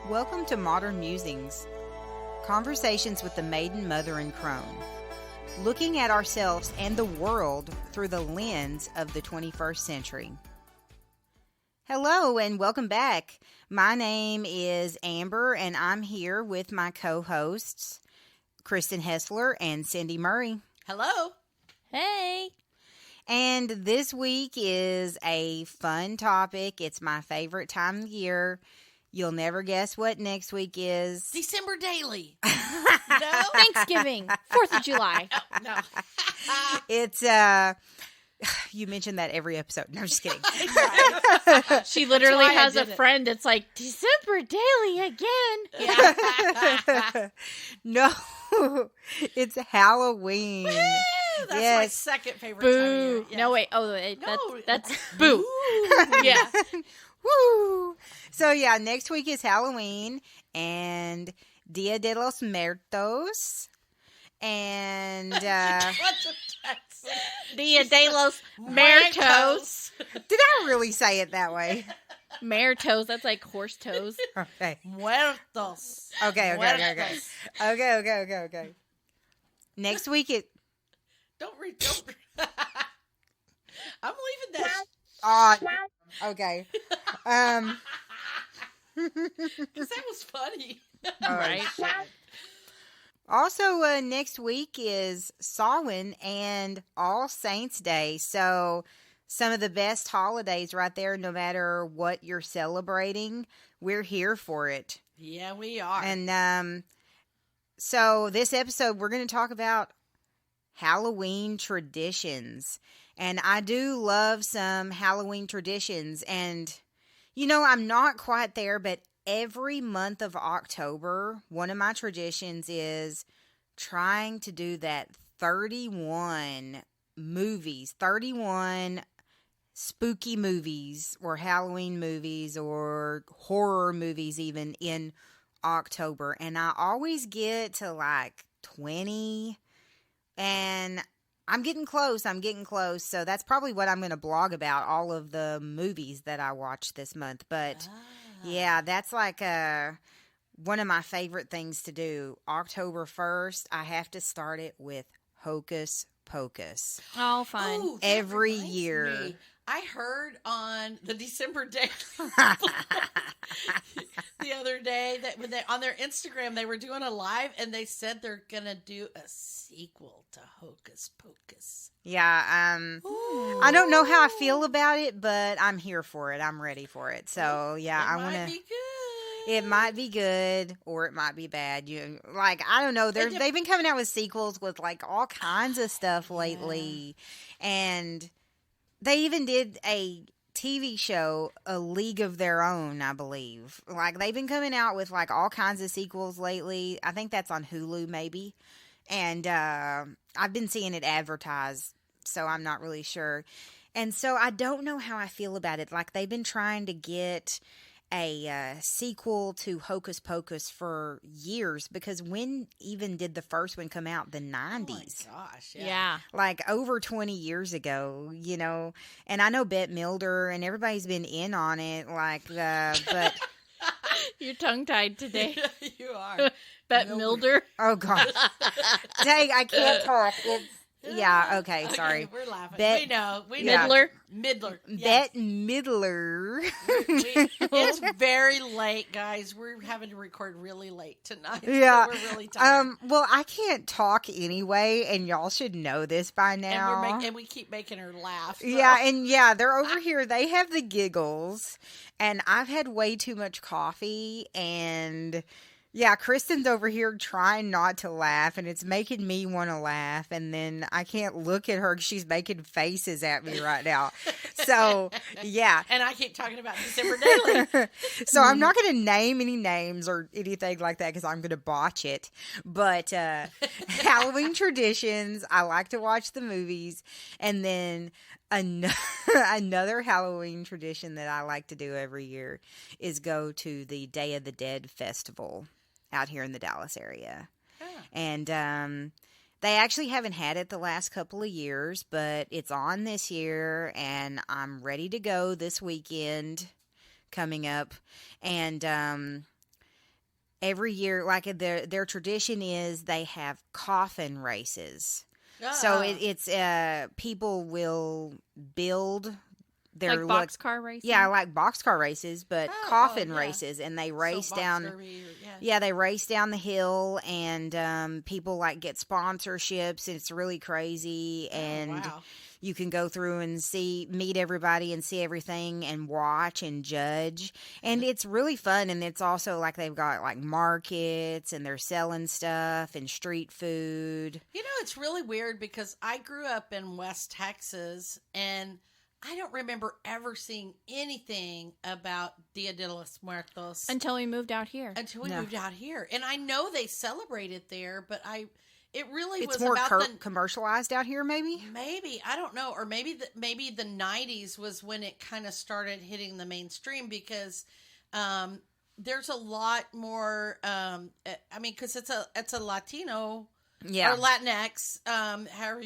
Welcome to Modern Musings, conversations with the maiden, mother, and crone, looking at ourselves and the world through the lens of the 21st century. Hello and welcome back. My name is Amber and I'm here with my co-hosts, Kristen Hessler and Cindy Murray. Hello. Hey. And this week is a fun topic. It's my favorite time of year. You'll never guess what next week is. December Daily. No? Thanksgiving. 4th of July. No. It's, you mentioned that every episode. No, I'm just kidding. She literally That's why I has a did it. friend. It's like, December Daily again. Yeah. No, it's Halloween. Woo! That's my Yes. second favorite time of year. Boo. Yes. No, wait. Oh, wait. No. That's boo. Yeah. Woo! So, yeah, next week is Halloween and Dia de los Muertos. And What's a text? Dia de los Muertos. did I really say it that way? Muertos. That's like horse toes. Okay. Muertos. Okay. Muertos. Okay. Next week it. Don't read. I'm leaving that. Okay. Because that was funny. All Right. Also, next week is Samhain and All Saints Day. So, some of the best holidays right there, no matter what you're celebrating, we're here for it. Yeah, we are. And so, this episode, we're going to talk about Halloween traditions. And I do love some Halloween traditions. And, you know, I'm not quite there, but every month of October, one of my traditions is trying to do that 31 spooky movies or Halloween movies or horror movies even in October. And I always get to like 20 and I'm getting close. So that's probably what I'm going to blog about, all of the movies that I watched this month. But yeah, that's like one of my favorite things to do. October 1st, I have to start it with Hocus Pocus. All fun. Ooh, that Every reminds year. me. I heard on the December Daily the other day that when on their Instagram they were doing a live and they said they're gonna do a sequel to Hocus Pocus. Yeah, Ooh. I don't know how I feel about it, but I'm here for it. I'm ready for it. So yeah, It I might want to. be good. It might be good or it might be bad. I don't know. They've been coming out with sequels with like all kinds of stuff lately, and they even did a TV show, A League of Their Own, I believe. Like they've been coming out with like all kinds of sequels lately. I think that's on Hulu maybe, and I've been seeing it advertised, so I'm not really sure. And so I don't know how I feel about it. Like they've been trying to get a sequel to Hocus Pocus for years, because when even did the first one come out? The 90s. Oh my gosh, Yeah. Like over 20 years ago, you know. And I know Bette Midler and everybody's been in on it, like, but You're tongue-tied today. You are. Bette Milder. oh god, dang, I can't talk. Yeah, okay, sorry. We're laughing. Bet- we know. Yeah. Midler. Yes. Bette Midler. It's very late, guys. We're having to record really late tonight. Yeah. So we're really tired. Well, I can't talk anyway, and y'all should know this by now. and we keep making her laugh. So. Yeah, they're over here. They have the giggles, and I've had way too much coffee, and yeah, Kristen's over here trying not to laugh, and it's making me want to laugh, and then I can't look at her because she's making faces at me right now. So, yeah. And I keep talking about December Daily. So I'm not going to name any names or anything like that because I'm going to botch it. But Halloween traditions, I like to watch the movies. And then another Halloween tradition that I like to do every year is go to the Day of the Dead festival out here in the Dallas area. Oh. And they actually haven't had it the last couple of years, but it's on this year, and I'm ready to go this weekend coming up. And every year, like their tradition is they have coffin races. So Ah. it's people will build their Like boxcar racing? yeah, like boxcar races, but Oh, coffin yeah. races, and they So race box down. derby or- yeah. Yeah, they race down the hill, and people like get sponsorships. And it's really crazy, and Oh, wow. you can go through and meet everybody, and see everything, and watch and judge. And it's really fun. And it's also like they've got like markets, and they're selling stuff and street food. You know, it's really weird because I grew up in West Texas and I don't remember ever seeing anything about Dia de los Muertos Until we moved out here. until we No. moved out here. And I know they celebrate it there, but it really It's was more about commercialized out here, maybe. maybe, I don't know, or maybe the 90s was when it kind of started hitting the mainstream because there's a lot more I mean, cuz it's a Latino Yeah. or Latinx, however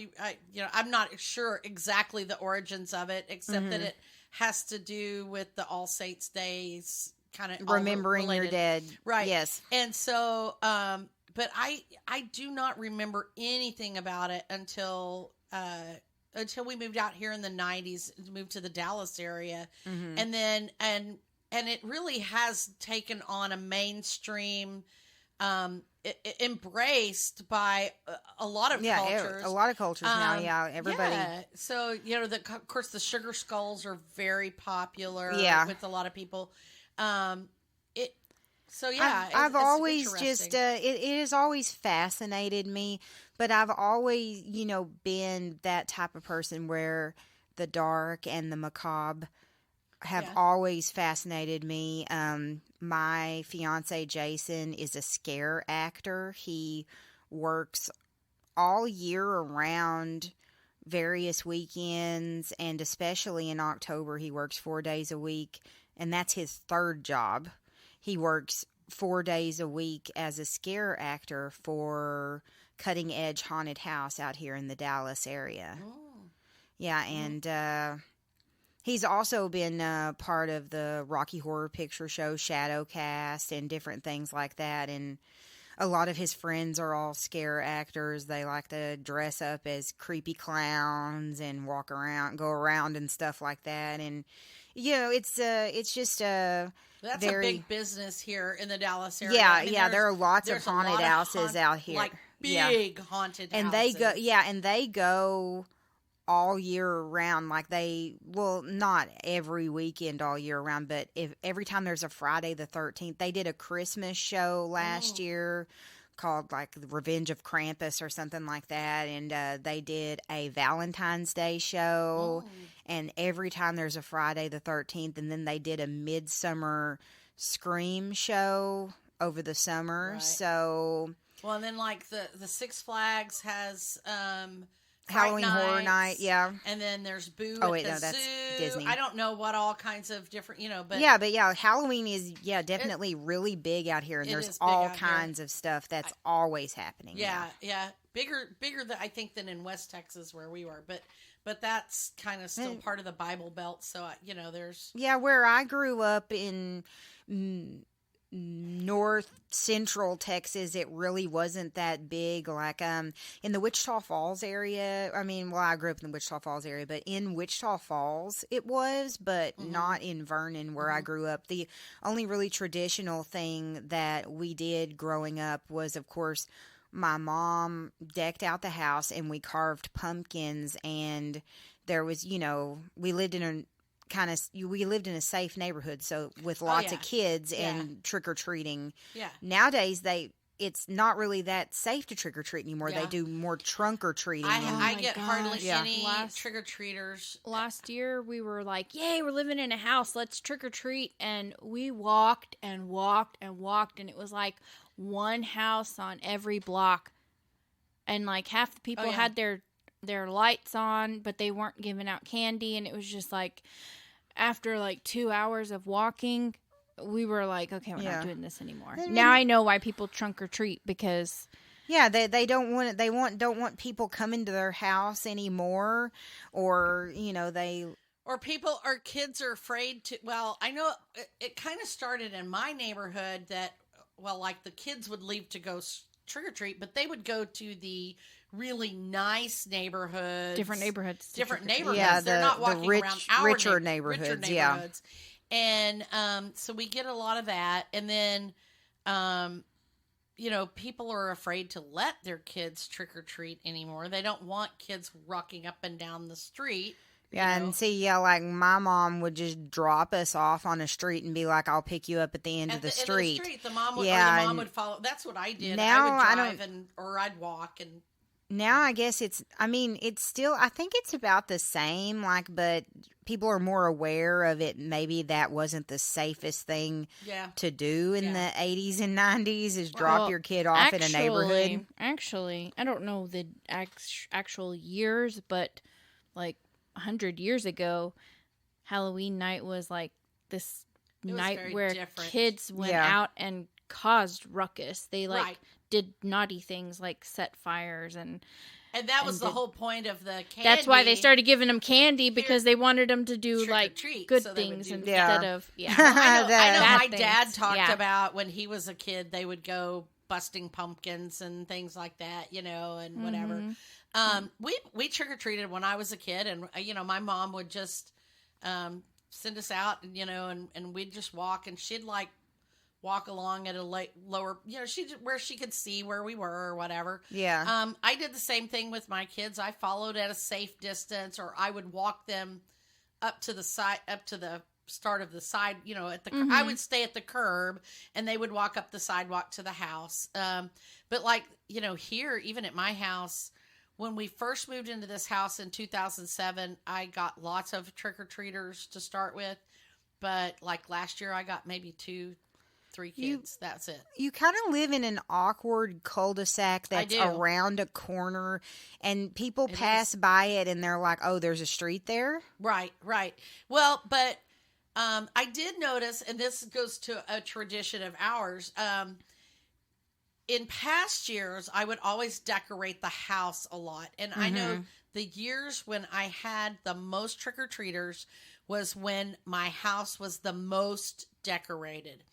I'm not sure exactly the origins of it, except that it has to do with the All Saints Days, kind of Remembering your dead. right? Yes. And so, but I do not remember anything about it until we moved out here in the 90s, moved to the Dallas area, and then and it really has taken on a mainstream. Embraced by a lot of cultures. A lot of cultures now. Yeah, everybody. Yeah. So of course, the sugar skulls are very popular. Yeah. With a lot of people. I've I've always just it has always fascinated me, but I've always been that type of person where the dark and the macabre have always fascinated me. My fiance Jason is a scare actor. He works all year around, various weekends, and especially in October he works 4 days a week, and that's his third job. He works 4 days a week as a scare actor for Cutting Edge Haunted House out here in the Dallas area. Oh. Yeah, and he's also been part of the Rocky Horror Picture Show Shadowcast and different things like that. And a lot of his friends are all scare actors. They like to dress up as creepy clowns and go around and stuff like that. And it's just That's very, a big business here in the Dallas area. Yeah, I mean, there are lots of there's a haunted lot of houses out here, like big haunted and houses. they go all year round. Like not every weekend all year round, but every time there's a Friday the 13th, they did a Christmas show last year called like The Revenge of Krampus or something like that, and they did a Valentine's Day show, and every time there's a Friday the 13th, and then they did a Midsummer Scream show over the summer. Right. So well, and then like the Six Flags has Halloween Fright Horror Nights, Night, yeah. and then there's Boo Oh, at wait, the no, that's zoo. Disney. I don't know what all kinds of different, but Halloween is definitely really big out here, and It there's is big all out here. kinds of stuff that's always happening. yeah, bigger than I think than in West Texas where we were, but that's kind of still part of the Bible Belt. So there's where I grew up in north central Texas, it really wasn't that big. Like in the Wichita Falls area, I grew up in the Wichita Falls area, but in Wichita Falls it was, but not in Vernon where I grew up. The only really traditional thing that we did growing up was, of course, my mom decked out the house and we carved pumpkins, and there was, we lived in a safe neighborhood, so with lots of kids and trick-or-treating. Yeah. Nowadays it's not really that safe to trick-or-treat anymore. Yeah. They do more trunk-or-treating. I my get gosh. hardly Yeah. any Last- trick-or-treaters. Last year, we were like, yay, we're living in a house. Let's trick or treat. And we walked and walked and walked. And it was like one house on every block. And like half the people had their lights on, but they weren't giving out candy. And it was just like, after like 2 hours of walking, we were like, okay, we're not doing this anymore. Now I know why people trunk or treat, because they don't want it. Don't want people coming to their house anymore, or Or kids are afraid to. Well, I know it kind of started in my neighborhood that well, like the kids would leave to go trick or treat, but they would go to the really nice neighborhoods, Different neighborhoods. Yeah, They're not walking around our richer neighborhoods. Yeah. And so we get a lot of that, and then people are afraid to let their kids trick or treat anymore. They don't want kids rocking up and down the street. Yeah, and see, like my mom would just drop us off on a street and be like, "I'll pick you up at the end of the street." The mom would follow. That's what I did. Now I would drive or I'd walk. And now I guess it's still. I think it's about the same. Like, but people are more aware of it. Maybe that wasn't the safest thing to do in the 80s and 90s is drop your kid off in a neighborhood. Actually, I don't know the actual years, but like 100 years ago, Halloween night was like this night where kids went out and caused ruckus. They did naughty things like set fires and that was the whole point of the candy. That's why they started giving them candy, because they wanted them to do like good things instead of I know my dad talked about when he was a kid, they would go busting pumpkins and things like that, and whatever. We trick-or-treated when I was a kid, and my mom would just send us out, and we'd just walk, and she'd like walk along at a lower, where she could see where we were or whatever. Yeah. I did the same thing with my kids. I followed at a safe distance, or I would walk them up to the start of the side, at the I would stay at the curb and they would walk up the sidewalk to the house. But like, here, even at my house, when we first moved into this house in 2007, I got lots of trick-or-treaters to start with. But like last year, I got maybe 2-3 kids. That's it. You kind of live in an awkward cul-de-sac that's around a corner, and people pass by it and they're like, oh, there's a street there? Right. Well, but I did notice, and this goes to a tradition of ours, in past years, I would always decorate the house a lot. And I know the years when I had the most trick-or-treaters was when my house was the most decorated.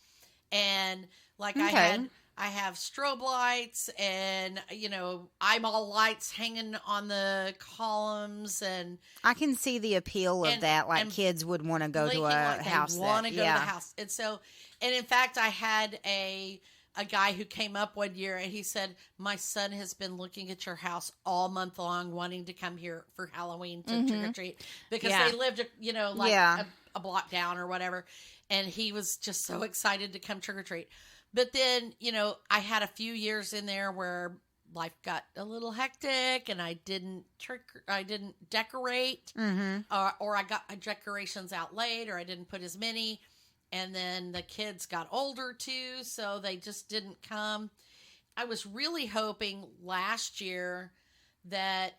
And like I have strobe lights and, eyeball lights hanging on the columns. And I can see the appeal of that. Like kids would want to go to a house. They want to go to the house. And so, and in fact, I had a guy who came up one year and he said, my son has been looking at your house all month long, wanting to come here for Halloween to trick or treat, because they lived, a block down or whatever. And he was just so excited to come trick or treat. But then, I had a few years in there where life got a little hectic and I didn't decorate, or I got my decorations out late, or I didn't put as many. And then the kids got older too, so they just didn't come. I was really hoping last year that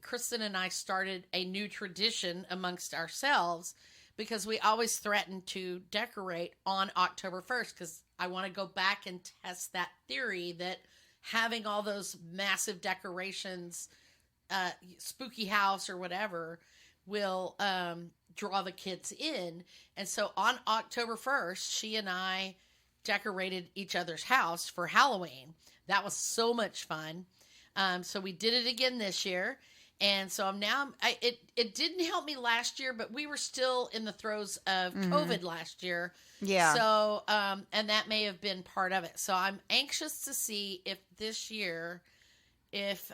Kristen and I started a new tradition amongst ourselves, because we always threaten to decorate on October 1st, because I want to go back and test that theory that having all those massive decorations, spooky house or whatever, will draw the kids in. And so on October 1st, she and I decorated each other's house for Halloween. That was so much fun. So we did it again this year. And so it didn't help me last year, but we were still in the throes of COVID last year. Yeah. So, and that may have been part of it. So I'm anxious to see if this year, if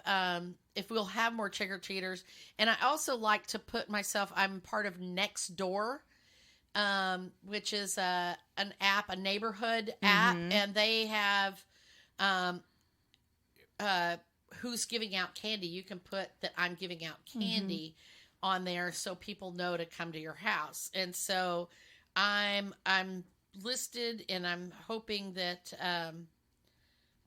we'll have more trick-or-treaters. And I also like to put myself, I'm part of Nextdoor, which is an app, a neighborhood app, and they have who's giving out candy. You can put that I'm giving out candy on there so people know to come to your house. And so I'm listed, and I'm hoping that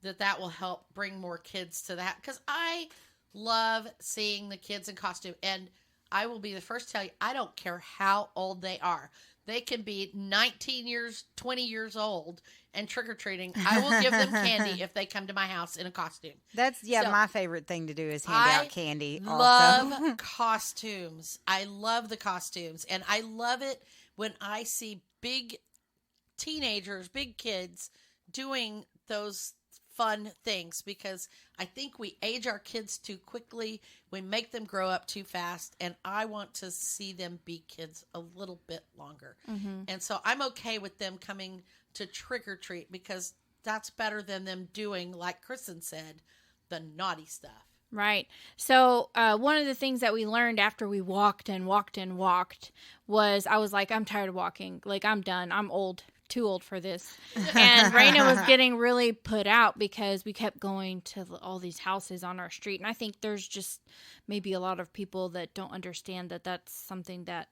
that will help bring more kids to that, because I love seeing the kids in costume. And I will be the first to tell you, I don't care how old they are. They can be 19 years, 20 years old and trick-or-treating. I will give them candy if they come to my house in a costume. That's, my favorite thing to do is hand out candy. I love costumes. I love the costumes. And I love it when I see big teenagers, big kids doing those fun things, because I think we age our kids too quickly. We make them grow up too fast, and I want to see them be kids a little bit longer. And so I'm okay with them coming to trick or treat, because that's better than them doing, like Kristen said, the naughty stuff. Right. So one of the things that we learned after we walked was I was like, I'm tired of walking. Like, I'm done. I'm old. Too old for this. And Raina was getting really put out because we kept going to all these houses on our street. And I think there's just maybe a lot of people that don't understand that that's something that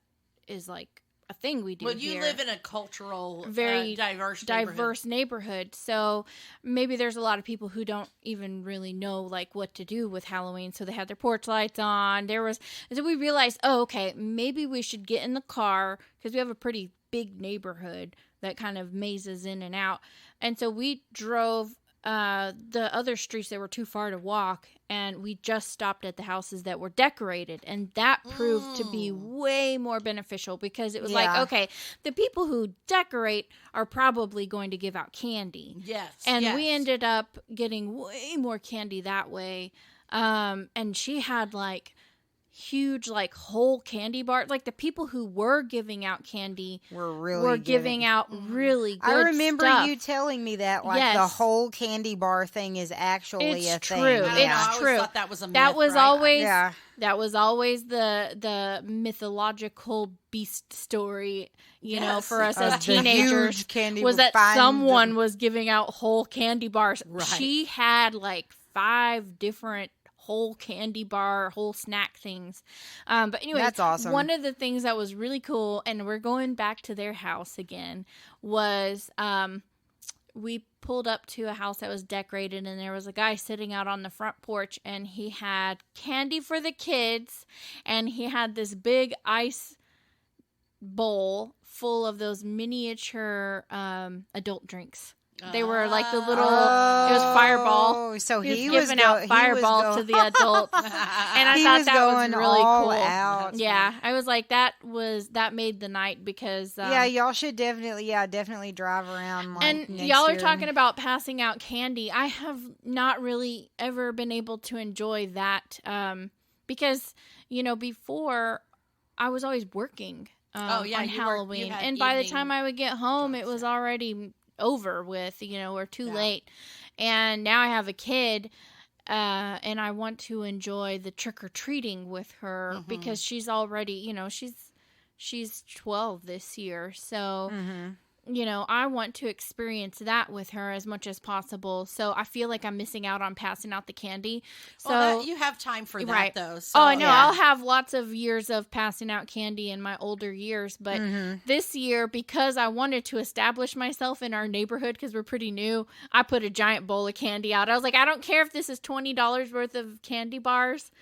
is like a thing we do Well, you here. live in a cultural, Very diverse neighborhood. So maybe there's a lot of people who don't even really know like what to do with Halloween. So they had their porch lights on. So we realized, oh, okay, maybe we should get in the car, because we have a pretty big neighborhood that kind of mazes in and out. And so we drove the other streets that were too far to walk, and we just stopped at the houses that were decorated, and that proved to be way more beneficial, because it was like, okay, the people who decorate are probably going to give out candy. Yes. And we ended up getting way more candy that way. And she had like huge like whole candy bars. Like the people who were giving out candy were giving out really good I remember stuff. you telling me that like Yes. the whole candy bar thing is actually It's a true. thing. It's Yeah. I true. always thought that was a myth, That was right? always Yeah. that was always the mythological beast story, you know, Yes. for us Of as the teenagers, huge candy was that find someone was giving out whole candy bars. Right. She had like 5 different whole candy bar, whole snack things. But anyway, That's awesome. One of the things that was really cool, and we're going back to their house again, was we pulled up to a house that was decorated, and there was a guy sitting out on the front porch, and he had candy for the kids, and he had this big ice bowl full of those miniature adult drinks. They were like the little, it was Fireball. Oh, so He he was was giving out Fireball to the adults. And I He thought was that was going really all cool. out. Yeah, I was like, that made the night, because Yeah, y'all should definitely drive around. Like, and next y'all are year. talking about passing out candy. I have not really ever been able to enjoy that, because, you know, before I was always working on you Halloween. had And by the evening time I would get home, it jobs, was already over with, you know, or too Yeah. late. And now I have a kid, and I want to enjoy the trick-or-treating with her, because she's already, you know, she's 12 this year. So, you know, I want to experience that with her as much as possible. So I feel like I'm missing out on passing out the candy. So Well, you have time for that, Right. though. So, oh, I know. yeah. I'll have lots of years of passing out candy in my older years. But this year, because I wanted to establish myself in our neighborhood, because we're pretty new, I put a giant bowl of candy out. I was like, I don't care if this is $20 worth of candy bars.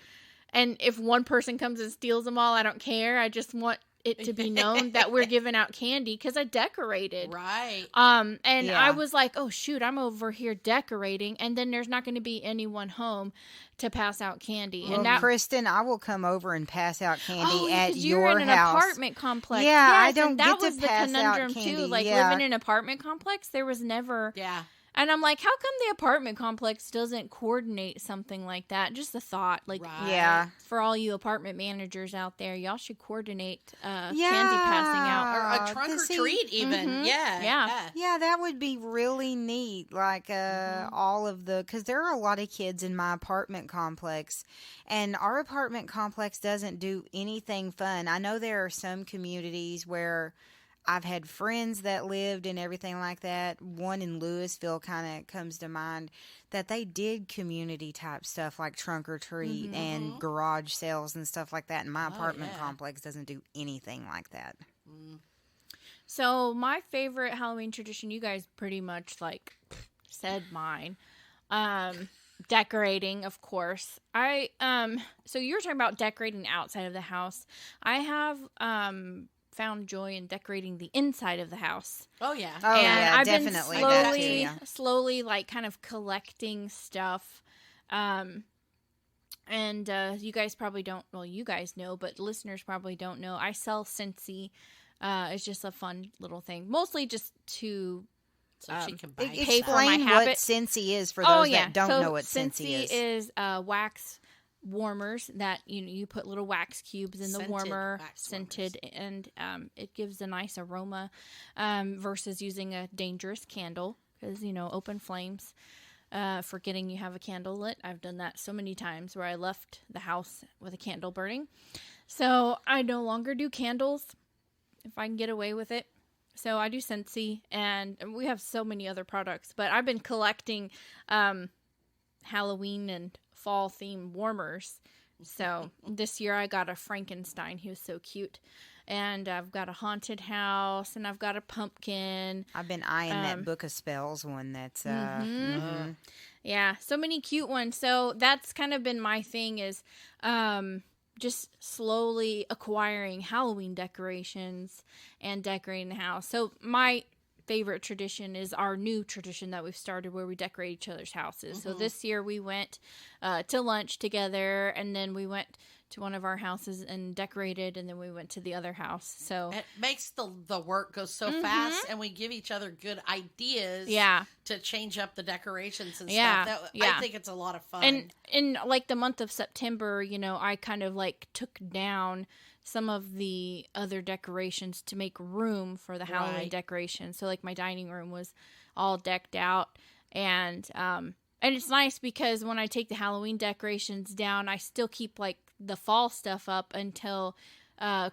And if one person comes and steals them all, I don't care. I just want it to be known that we're giving out candy, because I decorated. Right. And Yeah. I was like, oh shoot, I'm over here decorating, and then there's not going to be anyone home to pass out candy. Well, and that, Kristen, I will come over and pass out candy at because you're your in an house. apartment complex. Yeah, I Yes, don't and that get to was the pass out conundrum too. candy, Like yeah. living in an apartment complex, there was never. Yeah. And I'm like, how come the apartment complex doesn't coordinate something like that? Just a thought. Like, Right. Yeah. for all you apartment managers out there, y'all should coordinate candy Yeah. passing out. Or a trunk or see- treat, even. Mhm. Yeah. Yeah. Yeah, that would be really neat. Like all of the, because there are a lot of kids in my apartment complex, and our apartment complex doesn't do anything fun. I know there are some communities where I've had friends that lived and everything like that. One in Louisville kind of comes to mind, that they did community type stuff like trunk or treat and garage sales and stuff like that. And my apartment yeah. complex doesn't do anything like that. So my favorite Halloween tradition, you guys pretty much like said mine. Decorating, of course. So you were talking about decorating outside of the house. I have found joy in decorating the inside of the house. Oh, yeah. Oh, And yeah, I've definitely. been that too, slowly, yeah. slowly, like kind of collecting stuff. And you guys probably don't. Well, you guys know, but listeners probably don't know. I sell Scentsy. It's just a fun little thing, mostly just to So she can buy Explain pay for my what habit. Scentsy is for those that don't know what Scentsy is. is wax warmers that you put little wax cubes in the warmer, scented, and it gives a nice aroma versus using a dangerous candle because open flames. Forgetting you have a candle lit. I've done that so many times where I left the house with a candle burning. So I no longer do candles if I can get away with it. So I do Scentsy, and we have so many other products. But I've been collecting Halloween and fall theme warmers. So this year I got a Frankenstein. He was so cute. And I've got a haunted house, and I've got a pumpkin. I've been eyeing that Book of Spells one. That's yeah, so many cute ones. So that's kind of been my thing is just slowly acquiring Halloween decorations and decorating the house. So my favorite tradition is our new tradition that we've started where we decorate each other's houses. So this year we went to lunch together, and then we went to one of our houses and decorated, and then we went to the other house. So it makes the work go so fast, and we give each other good ideas to change up the decorations and stuff. I think it's a lot of fun. And in like the month of September, I kind of like took down some of the other decorations to make room for the Halloween decorations. So like my dining room was all decked out, and it's nice because when I take the Halloween decorations down, I still keep like the fall stuff up until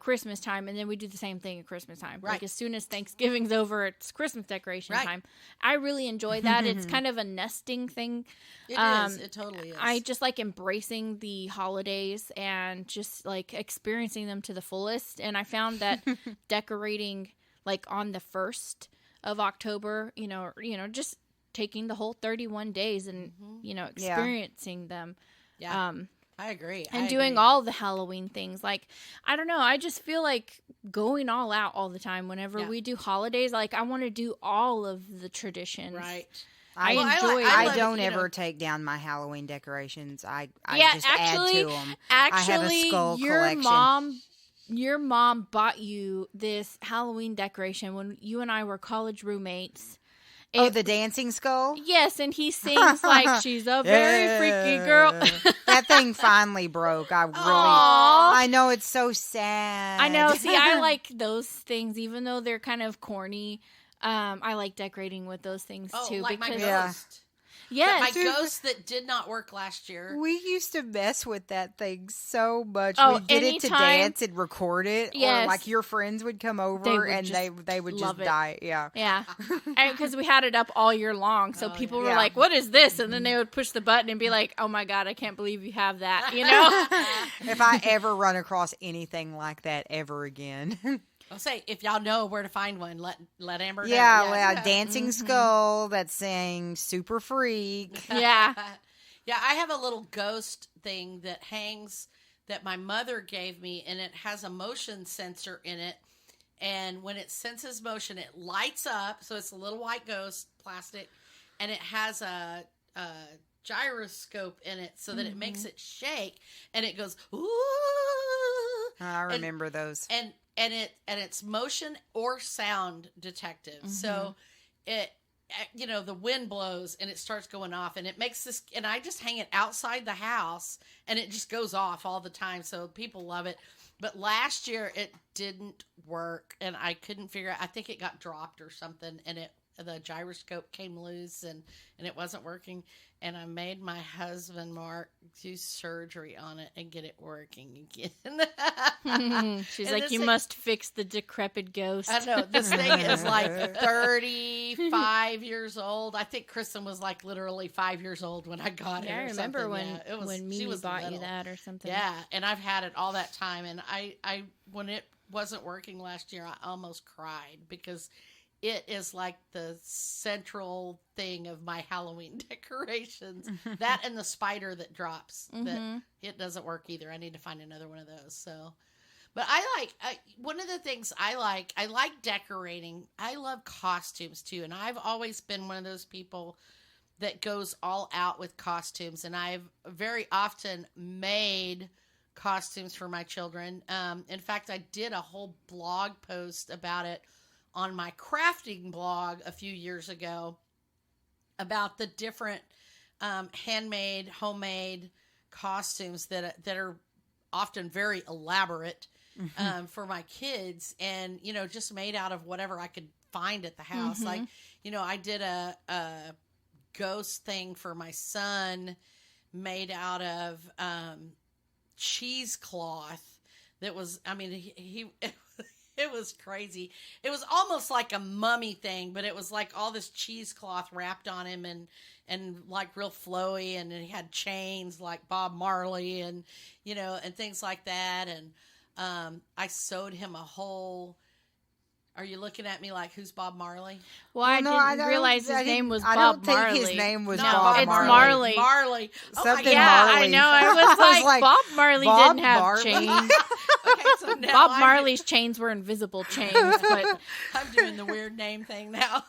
Christmas time, and then we do the same thing at Christmas time. Like as soon as Thanksgiving's over, it's Christmas decoration time. I really enjoy that. It's kind of a nesting thing. It is. It totally is. I just like embracing the holidays and just like experiencing them to the fullest. And I found that decorating like on the 1st of October, just taking the whole 31 days and experiencing them. Yeah. I agree. And doing all the Halloween things. Like, I don't know. I just feel like going all out all the time whenever we do holidays. Like, I want to do all of the traditions. Right. I don't ever take down my Halloween decorations. I just add to them. I have a skull collection. Your mom bought you this Halloween decoration when you and I were college roommates. The dancing skull? Yes, and he sings like she's a very freaky girl. That thing finally broke. I know, it's so sad. I know. See, I like those things, even though they're kind of corny. I like decorating with those things too. Like because, my ghost. Yes. My ghost that did not work last year. We used to mess with that thing so much. Oh, we'd get it to dance and record it. Yes. Or like your friends would come over and they would just die. Yeah. Yeah. And because we had it up all year long. So people were like, what is this? And then they would push the button and be like, oh my God, I can't believe you have that. If I ever run across anything like that ever again. I'll say, if y'all know where to find one, let Amber know. Yeah, dancing skull that's saying super freak. Yeah. Yeah, I have a little ghost thing that hangs that my mother gave me, and it has a motion sensor in it. And when it senses motion, it lights up. So it's a little white ghost, plastic, and it has a gyroscope in it so that it makes it shake, and it goes, ooh. I remember those. And it's motion or sound detective. So it, the wind blows and it starts going off, and it makes this, and I just hang it outside the house, and it just goes off all the time. So people love it. But last year it didn't work, and I couldn't figure out, I think it got dropped or something, and the gyroscope came loose and it wasn't working. And I made my husband Mark do surgery on it and get it working again. She's like, you must fix the decrepit ghost. I know. This thing is like 35 years old. I think Kristen was like literally 5 years old when I got it. I remember when Mimi bought little. you that or something. Yeah, and I've had it all that time. And I when it wasn't working last year, I almost cried because it is like the central thing of my Halloween decorations. That and the spider that drops. That it doesn't work either. I need to find another one of those. So, but one of the things I like decorating. I love costumes too, and I've always been one of those people that goes all out with costumes. And I've very often made costumes for my children. In fact, I did a whole blog post about it on my crafting blog a few years ago about the different handmade, homemade costumes that are often very elaborate for my kids, and just made out of whatever I could find at the house. Like, I did a ghost thing for my son made out of cheesecloth that was, I mean, he it was crazy. It was almost like a mummy thing, but it was like all this cheesecloth wrapped on him and like real flowy, and he had chains like Bob Marley and and things like that. And I sewed him a whole. Are you looking at me like, who's Bob Marley? Well, I didn't realize his name was Bob Marley. I don't think his name was no, Bob it's Marley. Marley. Oh Something yeah, Marley. I know. I was like, Bob Marley Bob didn't have Marley? chains. Okay, so now Bob Marley's chains were invisible chains, but I'm doing the weird name thing now.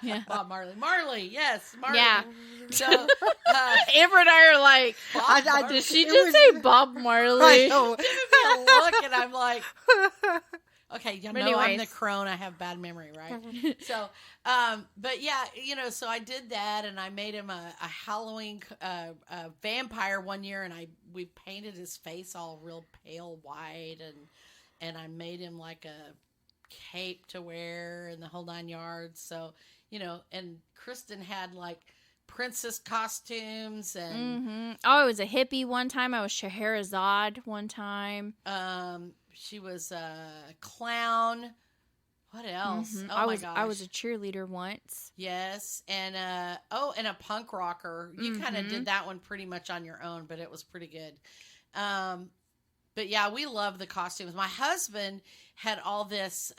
Yeah. Bob Marley, yes, Marley. Yeah. So, Amber and I are like, Bob Marley. did she just say Bob Marley? know. Give me a look, and I'm like, okay, you know, I'm Anyways. the crone. I have bad memory, right? So, but yeah, so I did that, and I made him a Halloween a vampire one year, and we painted his face all real pale white, and I made him like a cape to wear and the whole 9 yards. So, and Kristen had like princess costumes and Oh, I was a hippie one time. I was Scheherazade one time. she was a clown. What else? Oh I my was gosh. I was a cheerleader once. Yes, and and a punk rocker. You kind of did that one pretty much on your own, but it was pretty good. But yeah, we love the costumes. My husband had all this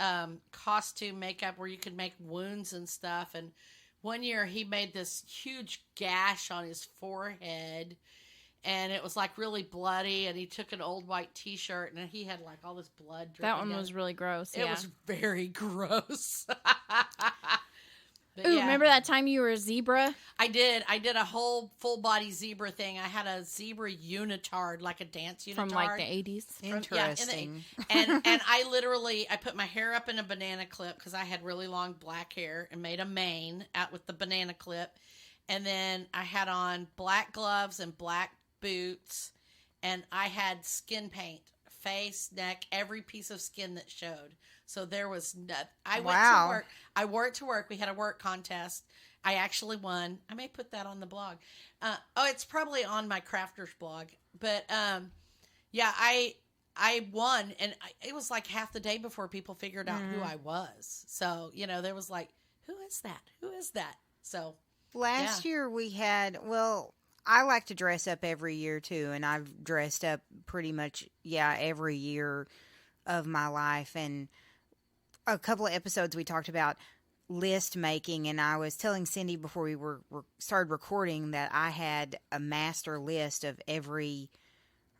costume makeup where you could make wounds and stuff. And one year he made this huge gash on his forehead, and it was like really bloody. And he took an old white T-shirt, and he had like all this blood dripping That one down. was really gross. It Yeah. was very gross. But Ooh, yeah. remember that time you were a zebra? I did a whole full body zebra thing. I had a zebra unitard, like a dance unitard From like the 80s? Interesting. and I put my hair up in a banana clip because I had really long black hair, and made a mane out with the banana clip. And then I had on black gloves and black boots, and I had skin paint, face, neck, every piece of skin that showed. So there was I went to work. I wore it to work. We had a work contest. I actually won. I may put that on the blog. It's probably on my crafters blog. But yeah, I won, and it was like half the day before people figured out who I was. So there was like, who is that? Who is that? So Last year we had, I like to dress up every year too, and I've dressed up pretty much, every year of my life. And a couple of episodes we talked about list making, and I was telling Cindy before we started recording that I had a master list of every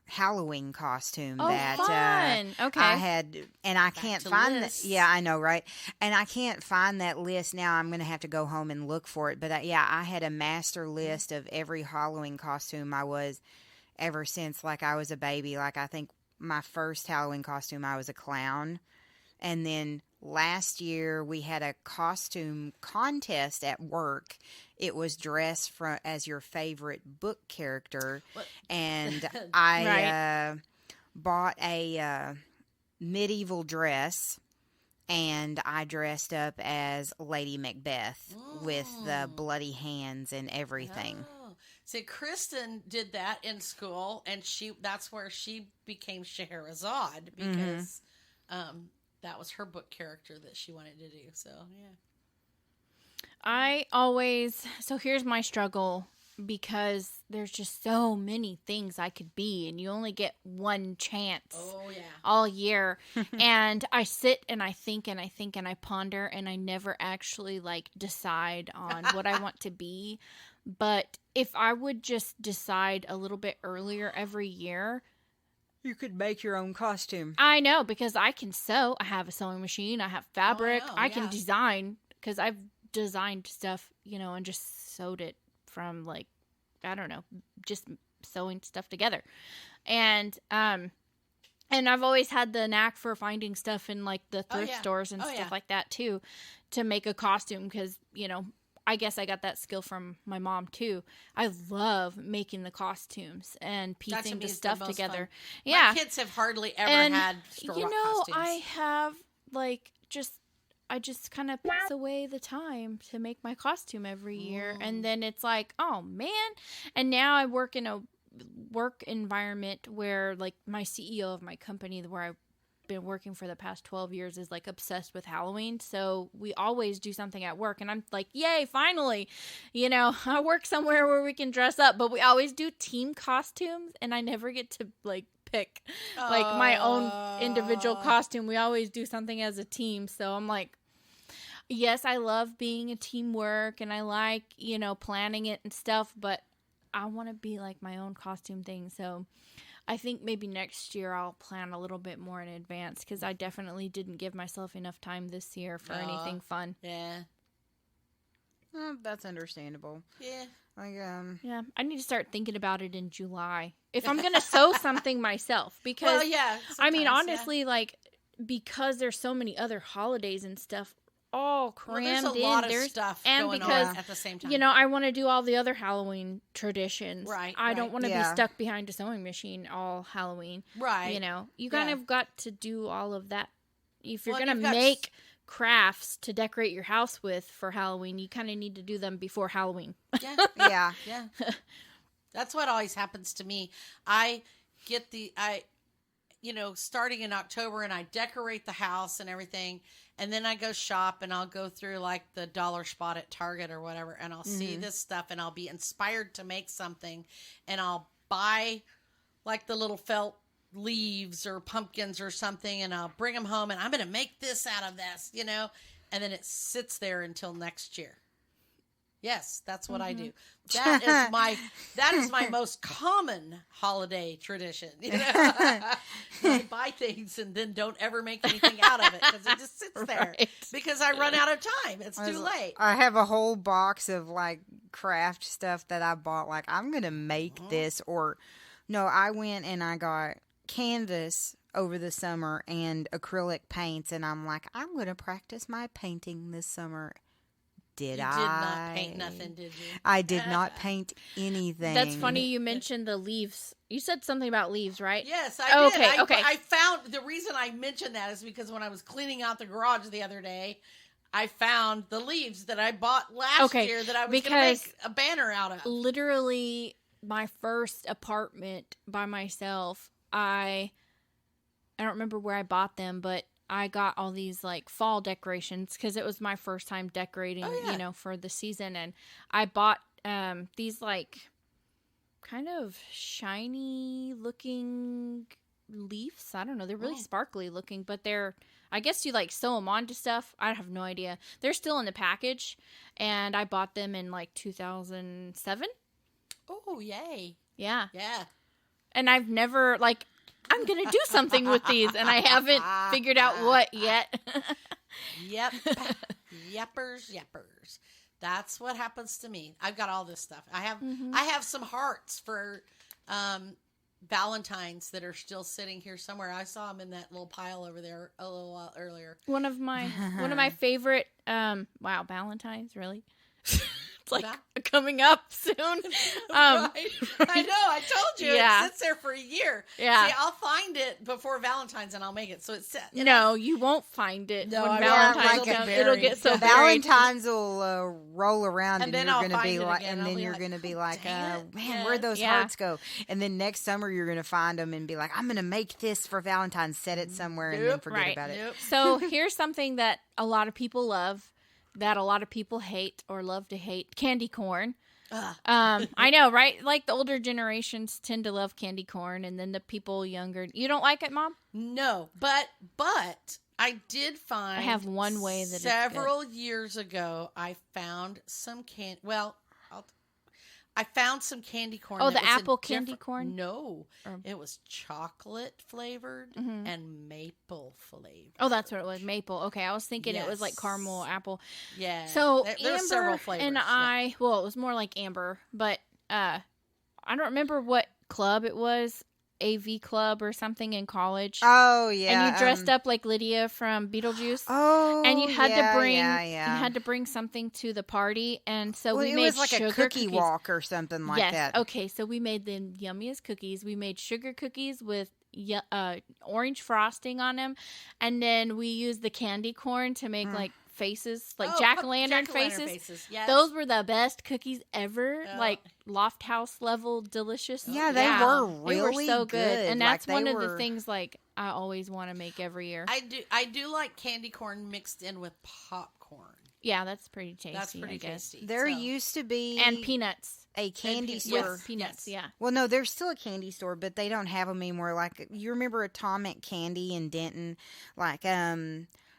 Halloween costume that fun. Okay. I had, and I can't find lists. yeah, I know, right? And I can't find that list now. I'm going to have to go home and look for it. But I had a master list of every Halloween costume I was ever since like I was a baby. Like I think my first Halloween costume I was a clown. And then last year we had a costume contest at work. It was dress as your favorite book character. What? And I bought a medieval dress, and I dressed up as Lady Macbeth with the bloody hands and everything. Oh. See, Kristen did that in school, and that's where she became Scheherazade, because that was her book character that she wanted to do. So, yeah. So here's my struggle, because there's just so many things I could be, and you only get one chance all year. And I sit and I think and I think and I ponder, and I never actually decide on what I want to be. But if I would just decide a little bit earlier every year, You could make your own costume. I know, because I can sew. I have a sewing machine. I have fabric. Oh, I can yeah. design, because I've designed stuff, and just sewed it from I don't know, just sewing stuff together. And And I've always had the knack for finding stuff in like the thrift yeah. stores and Oh, stuff yeah. like that too, to make a costume because, you know, I guess I got that skill from my mom too. I love making the costumes and That to piecing me the is the stuff most together. fun. Yeah. My kids have hardly ever And, had store you bought know, costumes. I have like I just kind of piece away the time to make my costume every year. And then it's like, oh man. And now I work in a work environment where like my CEO of my company where I've been working for the past 12 years is like obsessed with Halloween. So we always do something at work and I'm like, yay, finally, you know, I work somewhere where we can dress up, but we always do team costumes and I never get to like pick like my own individual costume. We always do something as a team. So I'm like, yes, I love being a teamwork and I like, you know, planning it and stuff, but I want to be like my own costume thing. So I think maybe next year I'll plan a little bit more in advance because I definitely didn't give myself enough time this year for anything fun. Yeah. That's understandable. Yeah. Like, Yeah, I need to start thinking about it in July if I'm gonna sew something myself because Well, yeah. I mean sometimes, honestly, like because there's so many other holidays and stuff all crammed there's a in. lot of stuff and going because on at the same time. you know, I want to do all the other Halloween traditions. Right, I right. don't want to Yeah. be stuck behind a sewing machine all Halloween. Right. You know, you kind Yeah. of got to do all of that. If you're Well, going you've to got make crafts to decorate your house with for Halloween, you kind of need to do them before Halloween. Yeah. yeah. Yeah. That's what always happens to me. I get starting in October and I decorate the house and everything. And then I go shop and I'll go through like the dollar spot at Target or whatever. And I'll see this stuff and I'll be inspired to make something. And I'll buy like the little felt leaves or pumpkins or something. And I'll bring them home and I'm going to make this out of this, you know. And then it sits there until next year. Yes, that's what I do. That is my most common holiday tradition. You know? I buy things and then don't ever make anything out of it because it just sits there Right. because I run out of time. It's too late. I have a whole box of like craft stuff that I bought. Like, I'm going to make this, or no, I went and I got canvas over the summer and acrylic paints. And I'm like, I'm going to practice my painting this summer. Did You I? did not paint nothing, did you? I did not paint anything. That's funny you mentioned the leaves. You said something about leaves, right? Yes, I did. Okay. I found the reason I mentioned that is because when I was cleaning out the garage the other day, I found the leaves that I bought last year that I was going to make a banner out of. Literally, my first apartment by myself, I don't remember where I bought them, but I got all these like fall decorations because it was my first time decorating, you know, for the season. And I bought these like kind of shiny looking leaves. I don't know. They're really sparkly looking, but I guess you like sew them onto stuff. I have no idea. They're still in the package and I bought them in like 2007. Oh, yay. Yeah. Yeah. And I've never like, I'm going to do something with these and I haven't figured out what yet. Yep. Yeppers. That's what happens to me. I've got all this stuff. I have some hearts for Valentines that are still sitting here somewhere. I saw them in that little pile over there a little while earlier. One of my favorite Valentine's, really. It's like coming up soon. Right. I know. I told you. Yeah. It sits there for a year. Yeah. See, I'll find it before Valentine's and I'll make it. So it's set. No, you won't find it No, when I Valentine's won't. comes. It'll It'll get get so buried. buried. Valentine's will roll around, And and, then you're I'll going to find be it like, again. and I'll then be you're like, going to be like, dang it. man, Yeah. where'd those Yeah. hearts go? And then next summer you're going to find them and be like, I'm going to make this for Valentine's, set it somewhere, and then Yep. forget Right. about it. Yep. So here's something that a lot of people love, that a lot of people hate or love to hate: candy corn. I know, right? Like the older generations tend to love candy corn, and then the people younger. You don't like it, Mom? No, but I did find. I have one way that it's good. several years ago I found some I found some candy corn. Oh, that the was a apple candy different- corn? No, Or- it was chocolate flavored Mhm. and maple flavored. Oh, that's what it was. Maple. Okay, I was thinking it was like Yes. caramel apple. Yeah. So there were several Amber flavors. and yeah. well, it was more like Amber, but I don't remember what club it was. AV club or something in college. Oh yeah, And you dressed up like Lydia from Beetlejuice. Oh, and you had to bring yeah. you had to bring something to the party, and so we it made was like sugar a cookie cookies. walk or something like Yes. that. Okay, so we made the yummiest cookies. We made sugar cookies with orange frosting on them, and then we used the candy corn to make like faces, like jack-o'-lantern faces. Yes. Those were the best cookies ever, Oh. like Loft House level delicious. Yeah, they were really they were so good. And that's Like, one of were... the things like I always want to make every year. I do like candy corn mixed in with popcorn. Yeah, that's pretty tasty. That's pretty I guess. tasty. There used to be And peanuts. a candy And store. Yes, peanuts. Yes. Yeah. Well, no, there's still a candy store, but they don't have them anymore. Like, you remember Atomic Candy in Denton? Like,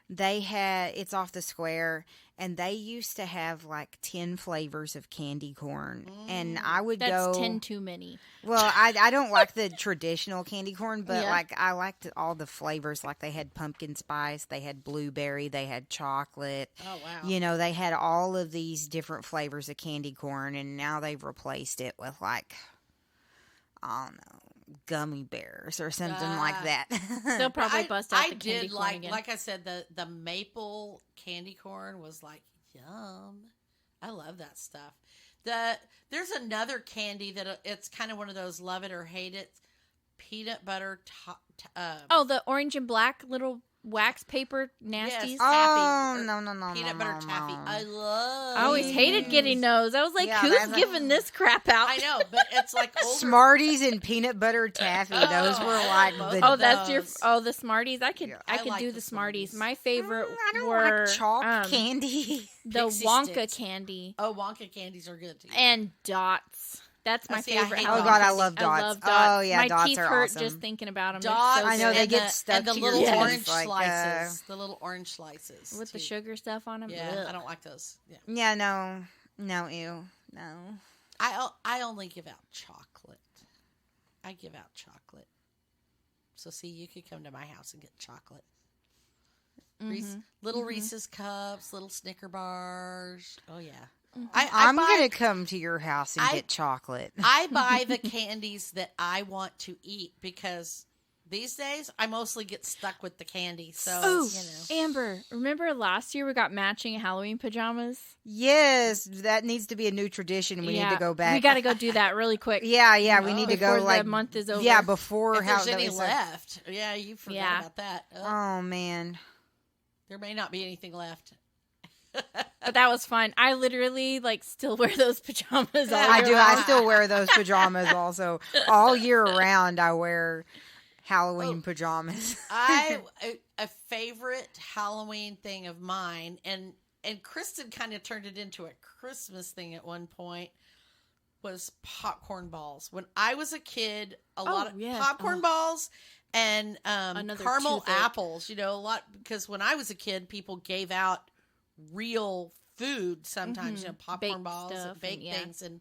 they had, it's off the square, and they used to have like 10 flavors of candy corn. And I would That's go. 10 too many. Well, I don't like the traditional candy corn, but Yeah. like I liked all the flavors. Like, they had pumpkin spice, they had blueberry, they had chocolate. Oh wow. You know, they had all of these different flavors of candy corn, and now they've replaced it with like, I don't know, gummy bears or something like that. They'll probably I- bust out I the candy did corn like, again. like I said, the maple candy corn was like yum. I love that stuff. There's another candy that it's kind of one of those love it or hate it, peanut butter. Oh, the orange and black little wax paper nasties. Yes. Oh, Taffy, or no, peanut no, butter no, taffy. no. I love. I always hated getting those. I was like, Yeah, who's that's giving this crap out? I know, but it's like older. Smarties and peanut butter taffy. Those were I like love the. both Oh, of that's your. those. Oh, the Smarties. I could. Yeah. I I could like do the the Smarties. Smarties. My favorite I don't were like chalk candy. the Pixie Wonka sticks. candy Oh, Wonka candies are good too. and Dots. That's my See, I favorite. hate Oh Wonka God, I candies. love I Dots. love Dots. Oh yeah, my Dots teeth are hurt awesome. just thinking about them. Dots. I know, they and get the, stuck and the to your little teeth, orange like, slices. The little orange slices with the too. sugar stuff on them. Yeah, I don't like those. Yeah, Yeah, no, ew, no. I only give out chocolate. I give out chocolate. So see, you could come to my house and get chocolate. Little Reese's cups, little Snicker bars. Oh yeah. I'm buy- gonna come to your house and I- get chocolate. I buy the candies that I want to eat because these days I mostly get stuck with the candy. So Oh, you know. Amber, remember last year we got matching Halloween pajamas? Yes, that needs to be a new tradition. We need to go back. We got to go do that really quick. Yeah, we need to Before go the like month is over. Yeah, before If how there's any that was, left, yeah, you forgot Yeah. about that. Oh man. There may not be anything left. But that was fun. I literally like still wear those pajamas all I year do. I long. still wear those pajamas also. All year round, I wear Halloween pajamas. A favorite Halloween thing of mine, and Kristen kind of turned it into a Christmas thing at one point, was popcorn balls. When I was a kid, a lot of yes. popcorn balls and Another caramel toothache. apples. You know, a lot because when I was a kid, people gave out real food sometimes. You know, popcorn Baked balls, stuff and baked and- yeah. things, and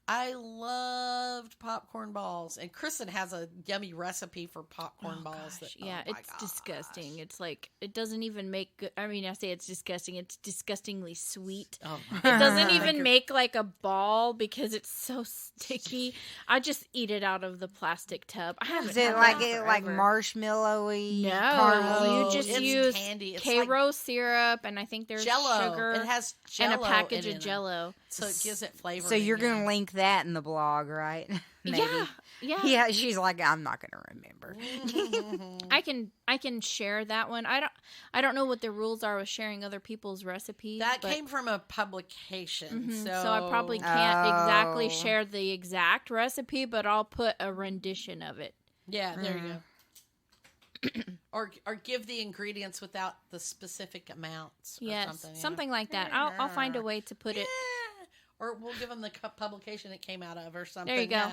I loved popcorn balls. And Kristen has a yummy recipe for popcorn balls. Gosh, That, yeah, oh my it's gosh. disgusting. It's like it doesn't even make good. I mean, I say it's disgusting. It's disgustingly sweet. Oh, It doesn't even you're- make like a ball because it's so sticky. I just eat it out of the plastic tub. I haven't Is it had like that like forever. marshmallowy? No, caramely? you just it's use candy. It's Karo syrup, and I think there's Jello. sugar It has Jello and a package in of it. Jello. So it gives it flavor. So you're gonna link that in the blog, right? Maybe. Yeah. Yeah, she's like, I'm not gonna remember. I can share that one. I don't know what the rules are with sharing other people's recipes. That but- came from a publication. Mhm, So, I probably can't exactly Oh. share the exact recipe, but I'll put a rendition of it. Yeah, there you go. or give the ingredients without the specific amounts. Or Yes, something, you know? something like that. I'll find a way to put it. Yeah. Or we'll give them the publication it came out of, or something. There you go.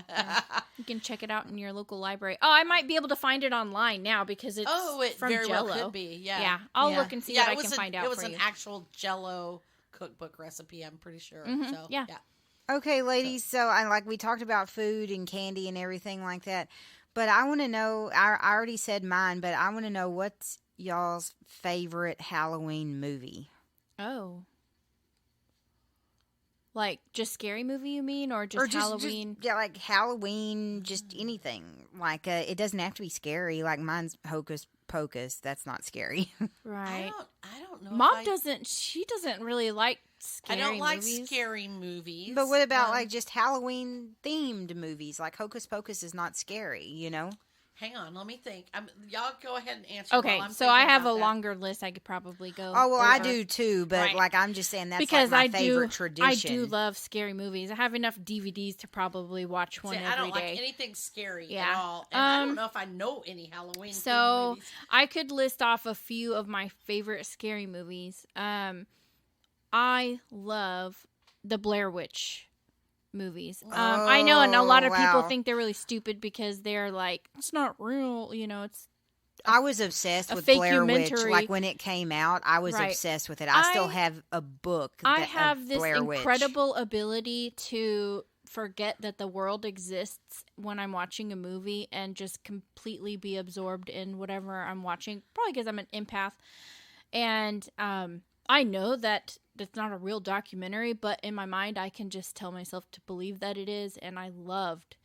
You can check it out in your local library. Oh, I might be able to find it online now because it's it from very Jell-O. well could be. Yeah, Yeah, I'll look and see what I can find out It was for an you. actual Jello cookbook recipe. I'm pretty sure. Mhm, So yeah. Okay, ladies. So I like we talked about food and candy and everything like that, but I want to know. I already said mine, but I want to know what's y'all's favorite Halloween movie. Oh, Like, just scary movie, you mean? Or just Halloween? Yeah, like Halloween, just anything. Like, it doesn't have to be scary. Like, mine's Hocus Pocus. That's not scary. Right. I don't know. Mom she doesn't really like scary movies. I don't like scary movies. But what about, like, just Halloween-themed movies? Like, Hocus Pocus is not scary, you know? Hang on, let me think. Y'all go ahead and answer. Okay, so I have a longer list. I could probably go. Oh, well, I do too, but like I'm just saying that's because like my favorite tradition. I do love scary movies. I have enough DVDs to probably watch one every day. I don't like anything scary at all. And I don't know if I know any Halloween so movies. I could list off a few of my favorite scary movies. I love the Blair Witch movies. I know, and a lot of people think they're really stupid because they're like, it's not real, you know, it's I was obsessed with Blair Witch. Like when it came out, I was obsessed with it. I still have a book. I have this Blair incredible ability to forget that the world exists when I'm watching a movie and just completely be absorbed in whatever I'm watching. Probably because I'm an empath. And I know that it's not a real documentary, but in my mind, I can just tell myself to believe that it is. And I loved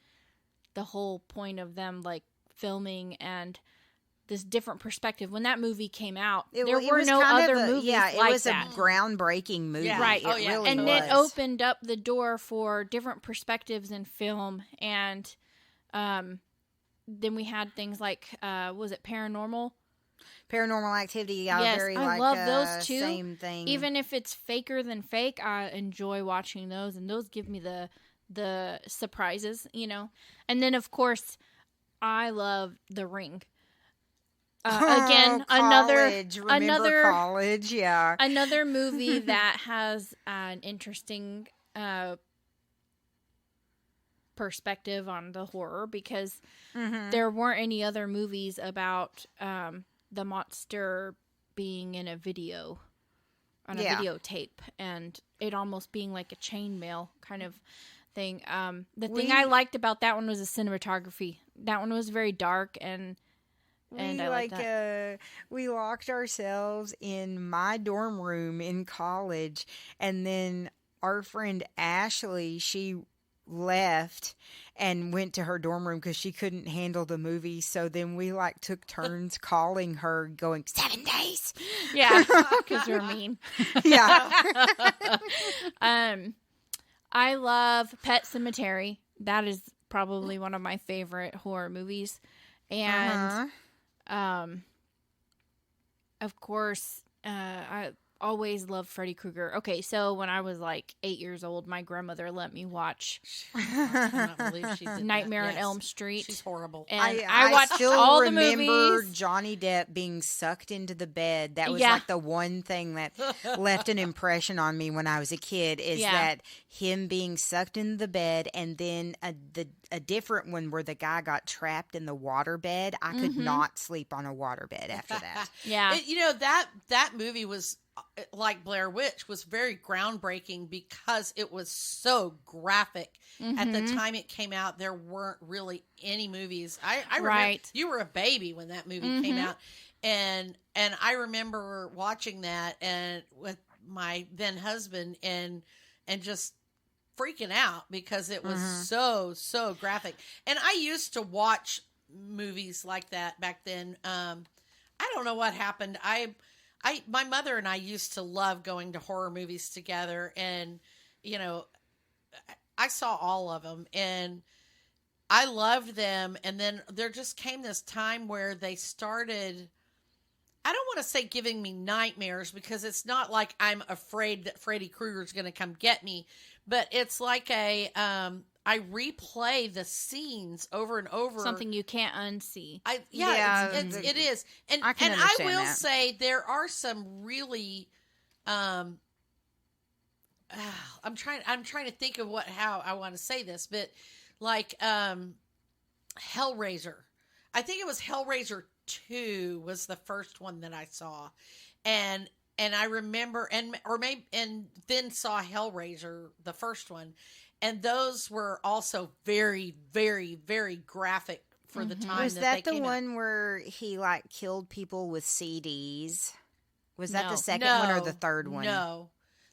the whole point of them like filming and this different perspective. When that movie came out, there were no other movies like that. Yeah, it was a groundbreaking movie. Yeah. Right. It really and was. it opened up the door for different perspectives in film. And then we had things like, was it Paranormal? Paranormal Activity. Yeah, yes, very I love those too. Same thing. Even if it's faker than fake, I enjoy watching those, and those give me the surprises, you know. And then of course, I love The Ring. Again, college. another college, yeah, another movie that has an interesting perspective on the horror because there weren't any other movies about the monster being in a video on a videotape and it almost being like a chainmail kind of thing. The thing I liked about that one was the cinematography. That one was very dark and I like that. We locked ourselves in my dorm room in college, and then our friend Ashley, she left and went to her dorm room because she couldn't handle the movie. So then we like took turns calling her, going 7 days. Yeah, because we're mean. Yeah. I love Pet Sematary. That is probably one of my favorite horror movies, and of course, I always loved Freddy Krueger. Okay, so when I was like 8 years old, my grandmother let me watch I cannot believe she did Nightmare that. on Elm Street. She's horrible. And I watched still all the remember movies. Johnny Depp being sucked into the bed. That was like the one thing that left an impression on me when I was a kid is that him being sucked into the bed, and then a different one where the guy got trapped in the waterbed. I could not sleep on a waterbed after that. Yeah. You know, that movie was, like Blair Witch, was very groundbreaking because it was so graphic. At the time it came out, there weren't really any movies. I remember you were a baby when that movie came out, and I remember watching that and with my then husband and just freaking out because it was so graphic. And I used to watch movies like that back then. I don't know what happened. My mother and I used to love going to horror movies together, and you know, I saw all of them and I loved them. And then there just came this time where they started, I don't want to say giving me nightmares because it's not like I'm afraid that Freddy Krueger is going to come get me, but it's like I replay the scenes over and over. Something you can't unsee. It is. And I will say there are some really, I'm trying to think of how I want to say this, but like, Hellraiser. I think it was Hellraiser 2 was the first one that I saw. And I remember, and then saw Hellraiser, the first one. And those were also very, very, very graphic for the time. Was that the one where he like killed people with CDs? Was that the second one or the third one? No,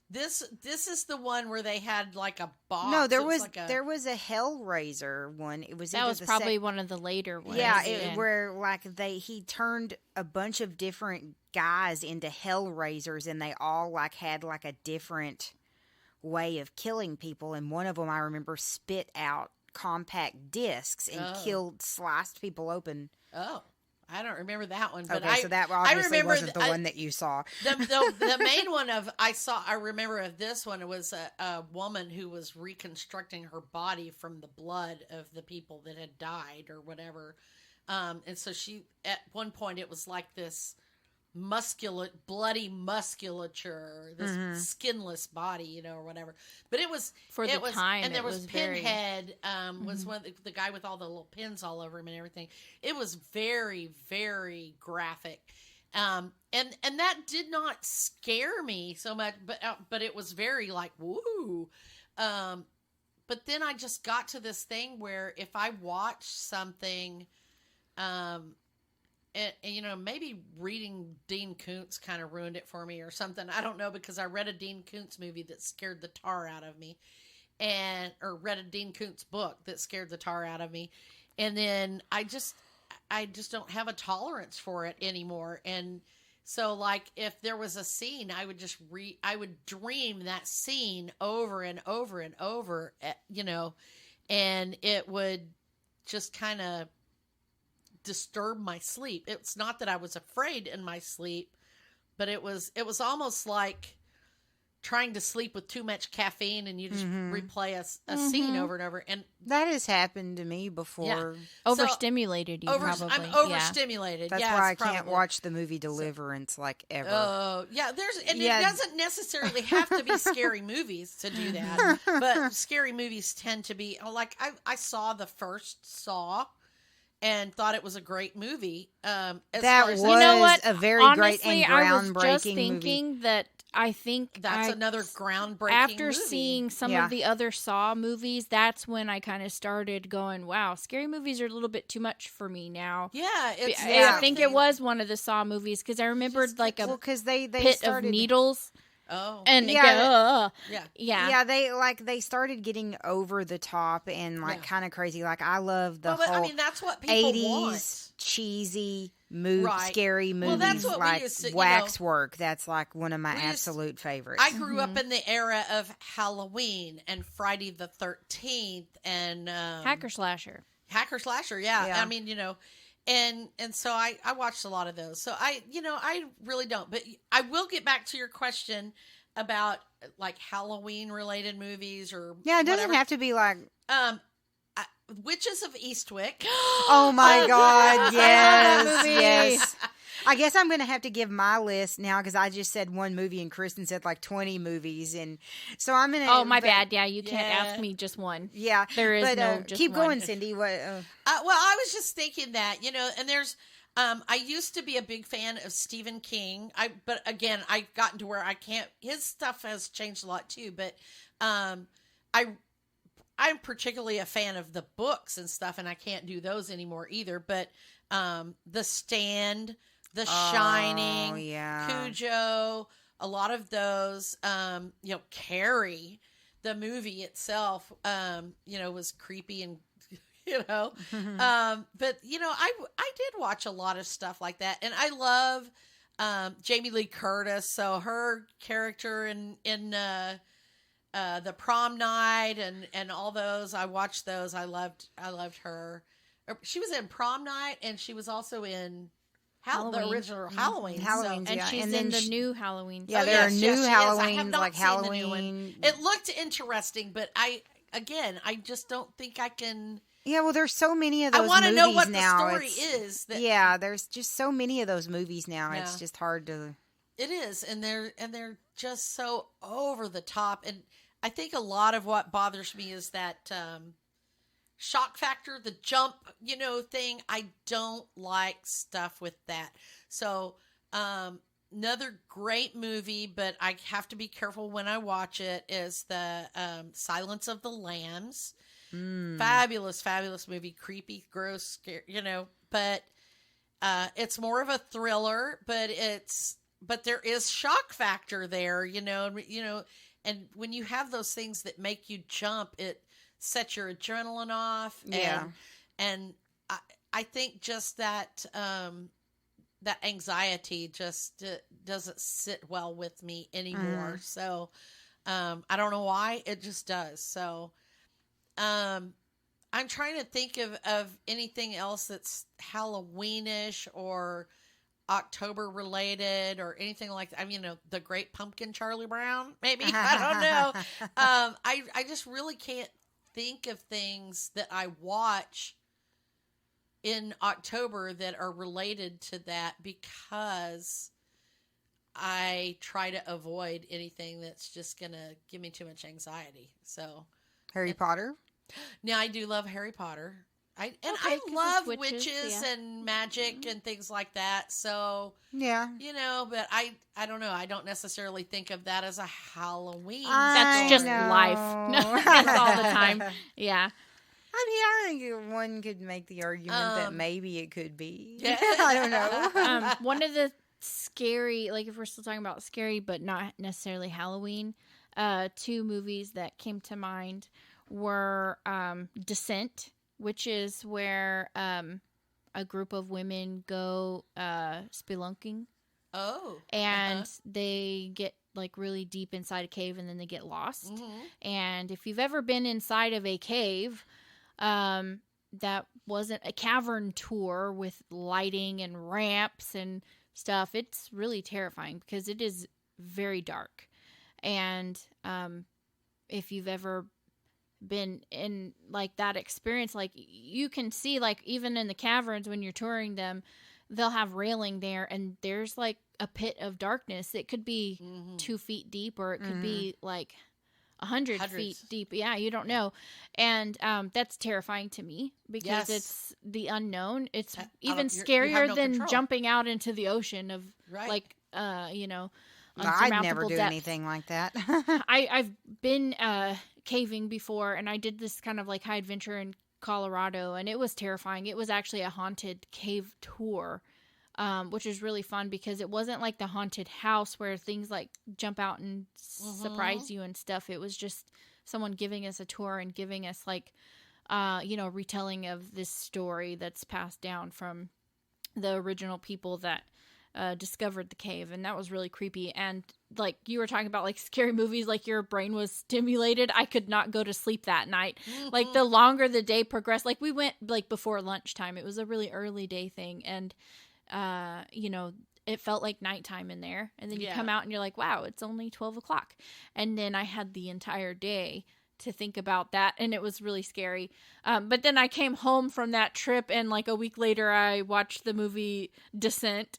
This is the one where they had like a box. No, It like there was a Hellraiser one. It was That either was the probably one of the later ones. Yeah, where like he turned a bunch of different guys into Hellraisers, and they all like had like a different way of killing people. And one of them I remember spit out compact discs and sliced people open. Oh. I don't remember that one, but okay, so that obviously wasn't the one that you saw. The main one I remember of this one, it was a woman who was reconstructing her body from the blood of the people that had died or whatever. And so she, at one point, it was like this bloody musculature, this skinless body, or whatever. But it was time, and there was Pinhead, very... was one of the guy with all the little pins all over him and everything. It was very, very graphic, and that did not scare me so much, but it was very like woo. But then I just got to this thing where if I watch something, and maybe reading Dean Koontz kind of ruined it for me or something. I don't know, because I read a Dean Koontz movie that scared the tar out of me, or read a Dean Koontz book that scared the tar out of me, and then I just don't have a tolerance for it anymore. And so, like, if there was a scene, I would just I would dream that scene over and over and over, and it would just kind of disturb my sleep. It's not that I was afraid in my sleep, but it was almost like trying to sleep with too much caffeine, and you just replay a scene over and over. And that has happened to me before. Yeah. Overstimulated you, probably. I'm overstimulated. That's why I can't watch the movie Deliverance like ever. Oh, yeah. It doesn't necessarily have to be scary movies to do that, but scary movies tend to be like I saw the first Saw and thought it was a great movie. That was a very great and groundbreaking I was just thinking movie. That I think that's another groundbreaking after movie. Seeing some of the other Saw movies, that's when I kind of started going, wow, scary movies are a little bit too much for me now. Yeah. I think it was one of the Saw movies, because I remembered like a they pit started... of needles. Oh, and they started getting over the top and kind of crazy. Like, I love the whole that's what people 80s want. Cheesy scary movies. Well, that's what like we used to, Waxwork. That's like one of my absolute favorites. I grew up in the era of Halloween and Friday the 13th and Hacker Slasher. Yeah. I mean, And so I watched a lot of those. So I really don't. But I will get back to your question about like Halloween related movies or it doesn't have to be like Witches of Eastwick. Oh my God! Yes. I guess I'm going to have to give my list now, because I just said one movie and Kristen said like 20 movies, and so I'm going to. Oh, my bad. Yeah, you can't ask me just one. Yeah, there is no just keep one. Going, Cindy. What? Well, I was just thinking that and there's. I used to be a big fan of Stephen King. But again, I've gotten to where I can't. His stuff has changed a lot too. But I'm particularly a fan of the books and stuff, and I can't do those anymore either. But The Stand, The Shining, Cujo, a lot of those. Carrie, the movie itself, was creepy and. But I did watch a lot of stuff like that, and I love Jamie Lee Curtis. So her character in the Prom Night and all those, I watched those. I loved her. She was in Prom Night, and she was also in the original Halloween. And she's in the new Halloween. Yeah, there are new Halloween, like Halloween. It looked interesting, but I just don't think I can. Yeah, well, there's so many of those movies now. I want to know what the story is. There's just so many of those movies now. Yeah. It's just hard to. It is, and they're just so over the top. And I think a lot of what bothers me is that shock factor, the jump, thing. I don't like stuff with that. So another great movie, but I have to be careful when I watch it, is the Silence of the Lambs. Fabulous movie, creepy, gross, scary, but it's more of a thriller, but it's but there is shock factor there, and when you have those things that make you jump, it sets your adrenaline off. Yeah. And I think just that, that anxiety just doesn't sit well with me anymore. So, I don't know why, it just does. So, I'm trying to think of anything else that's Halloweenish or October related or anything like that. I mean, the Great Pumpkin, Charlie Brown, maybe. I don't know. I just really can't think of things that I watch in October that are related to that, because I try to avoid anything that's just going to give me too much anxiety. So, Harry Potter? now I do love Harry Potter. I 'cause love it's witches, witches, yeah. and magic and things like that. So, Yeah. but I don't know. I don't necessarily think of that as a Halloween. That's just know. life. That's all the time. Yeah. I mean, I think one could make the argument that maybe it could be. Yeah. I don't know. One of the scary, like if we're still talking about scary, but not necessarily Halloween, 2 movies that came to mind were Descent, which is where a group of women go spelunking. Oh. And they get like really deep inside a cave, and then they get lost. Mm-hmm. And if you've ever been inside of a cave, that wasn't a cavern tour with lighting and ramps and stuff, it's really terrifying because it is very dark. And if you've ever been in like that experience, like you can see, like even in the caverns when you're touring them, they'll have railing there, and there's like a pit of darkness. It could be 2 feet deep, or it could be like 100 feet deep. Yeah, you don't know. And that's terrifying to me because it's the unknown. It's even scarier than control. Jumping out into the ocean of like, I'd never do depths. anything like that. I've been caving before, and I did this kind of like high adventure in Colorado, and it was terrifying. It was actually a haunted cave tour, which is really fun because it wasn't like the haunted house where things like jump out and surprise you and stuff. It was just someone giving us a tour and giving us like, retelling of this story that's passed down from the original people that discovered the cave. And that was really creepy. And like you were talking about like scary movies, like your brain was stimulated. I could not go to sleep that night. Like the longer the day progressed, like we went like before lunchtime. It was a really early day thing. And, it felt like nighttime in there. And then you come out and you're like, wow, it's only 12 o'clock. And then I had the entire day to think about that, and it was really scary. But then I came home from that trip, and like a week later I watched the movie Descent.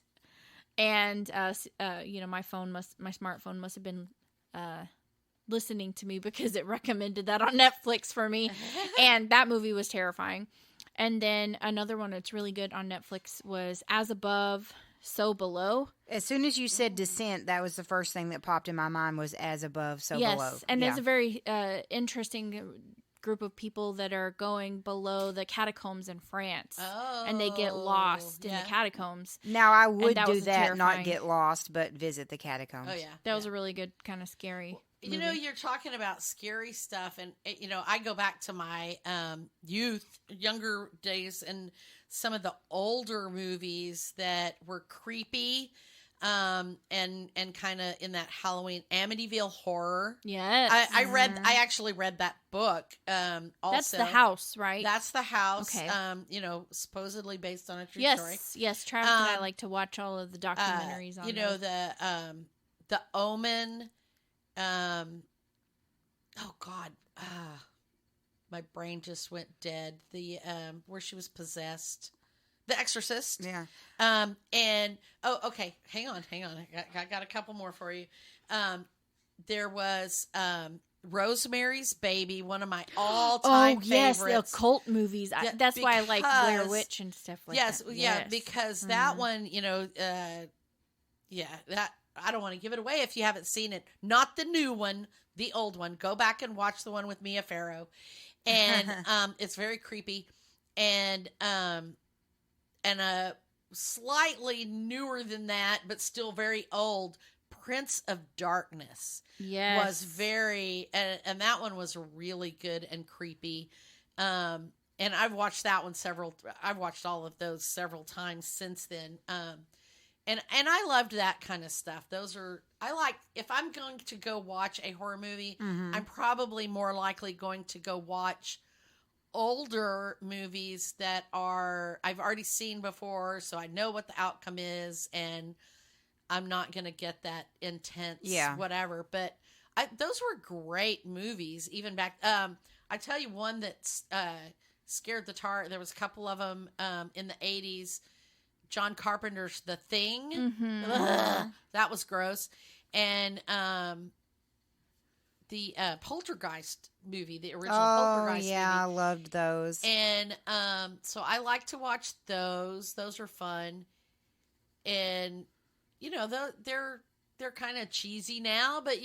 And, my smartphone must have been listening to me because it recommended that on Netflix for me. And that movie was terrifying. And then another one that's really good on Netflix was As Above, So Below. As soon as you said Descent, that was the first thing that popped in my mind was As Above, So Below. Yes, and there's a very interesting group of people that are going below the catacombs in France. Oh, and they get lost in the catacombs. Now, I would that do was that, terrifying. not get lost, but visit the catacombs. Oh, yeah. That was a really good kind of scary movie. You're talking about scary stuff, and, I go back to my younger days, and some of the older movies that were creepy, and kind of in that Halloween Amityville Horror. Yes. I actually read that book. Also, that's The House, right? That's The House. Okay. Supposedly based on a true story. Yes. Travis and I like to watch all of the documentaries on those. The Omen. Oh God. My brain just went dead. The where she was possessed. The Exorcist. Yeah. Okay. Hang on. I got a couple more for you. There was Rosemary's Baby, one of my all-time favorites. Oh, yes, the occult movies. That's why I like Blair Witch and stuff like that. Yes, because that one, that I don't want to give it away if you haven't seen it. Not the new one, the old one. Go back and watch the one with Mia Farrow. And it's very creepy. And slightly newer than that, but still very old, Prince of Darkness. Yes. Was very, and that one was really good and creepy. And I've watched that one I've watched all of those several times since then. And I loved that kind of stuff. If I'm going to go watch a horror movie, I'm probably more likely going to go watch older movies that I've already seen before, so I know what the outcome is, and I'm not going to get that intense, whatever. But those were great movies, even back. I tell you one that scared the tar. There was a couple of them in the 80s. John Carpenter's The Thing. Ugh, that was gross. And the Poltergeist movie, the original Poltergeist movie. I loved those. And so I like to watch those. Those are fun. And they're kind of cheesy now, but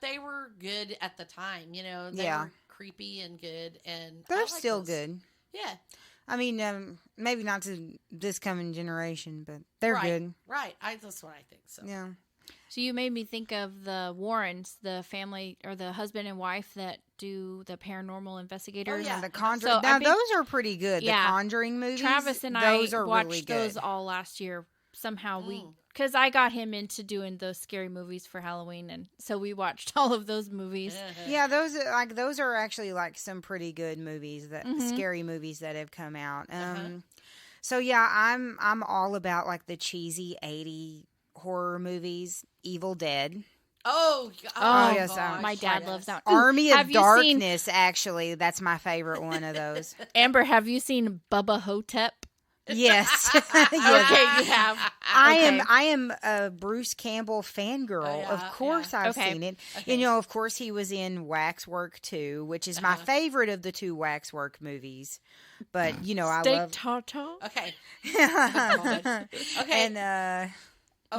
they were good at the time. They were creepy and good, and they're still good. Yeah. I mean, maybe not to this coming generation, but they're good. Right. That's what I think. So. Yeah. So you made me think of the Warrens, the family or the husband and wife that do the paranormal investigators. Oh, yeah, the Conjuring. Now, those are pretty good. Yeah, the Conjuring movies. Travis and those I are watched really good. those all last year. Somehow because I got him into doing those scary movies for Halloween, and so we watched all of those movies. Yeah, those are actually like some pretty good movies, scary movies that have come out. So yeah, I'm all about like the cheesy 80 horror movies. Evil Dead. Oh yes, my dad loves that one. Army of Darkness. Actually, that's my favorite one of those. Amber, have you seen Bubba Hotep? Yes. Okay, you have. I am a Bruce Campbell fangirl. Of course I've seen it. Okay. And, of course he was in Waxwork 2, which is my favorite of the two Waxwork movies. But, I love... Tata. Okay. Okay. And,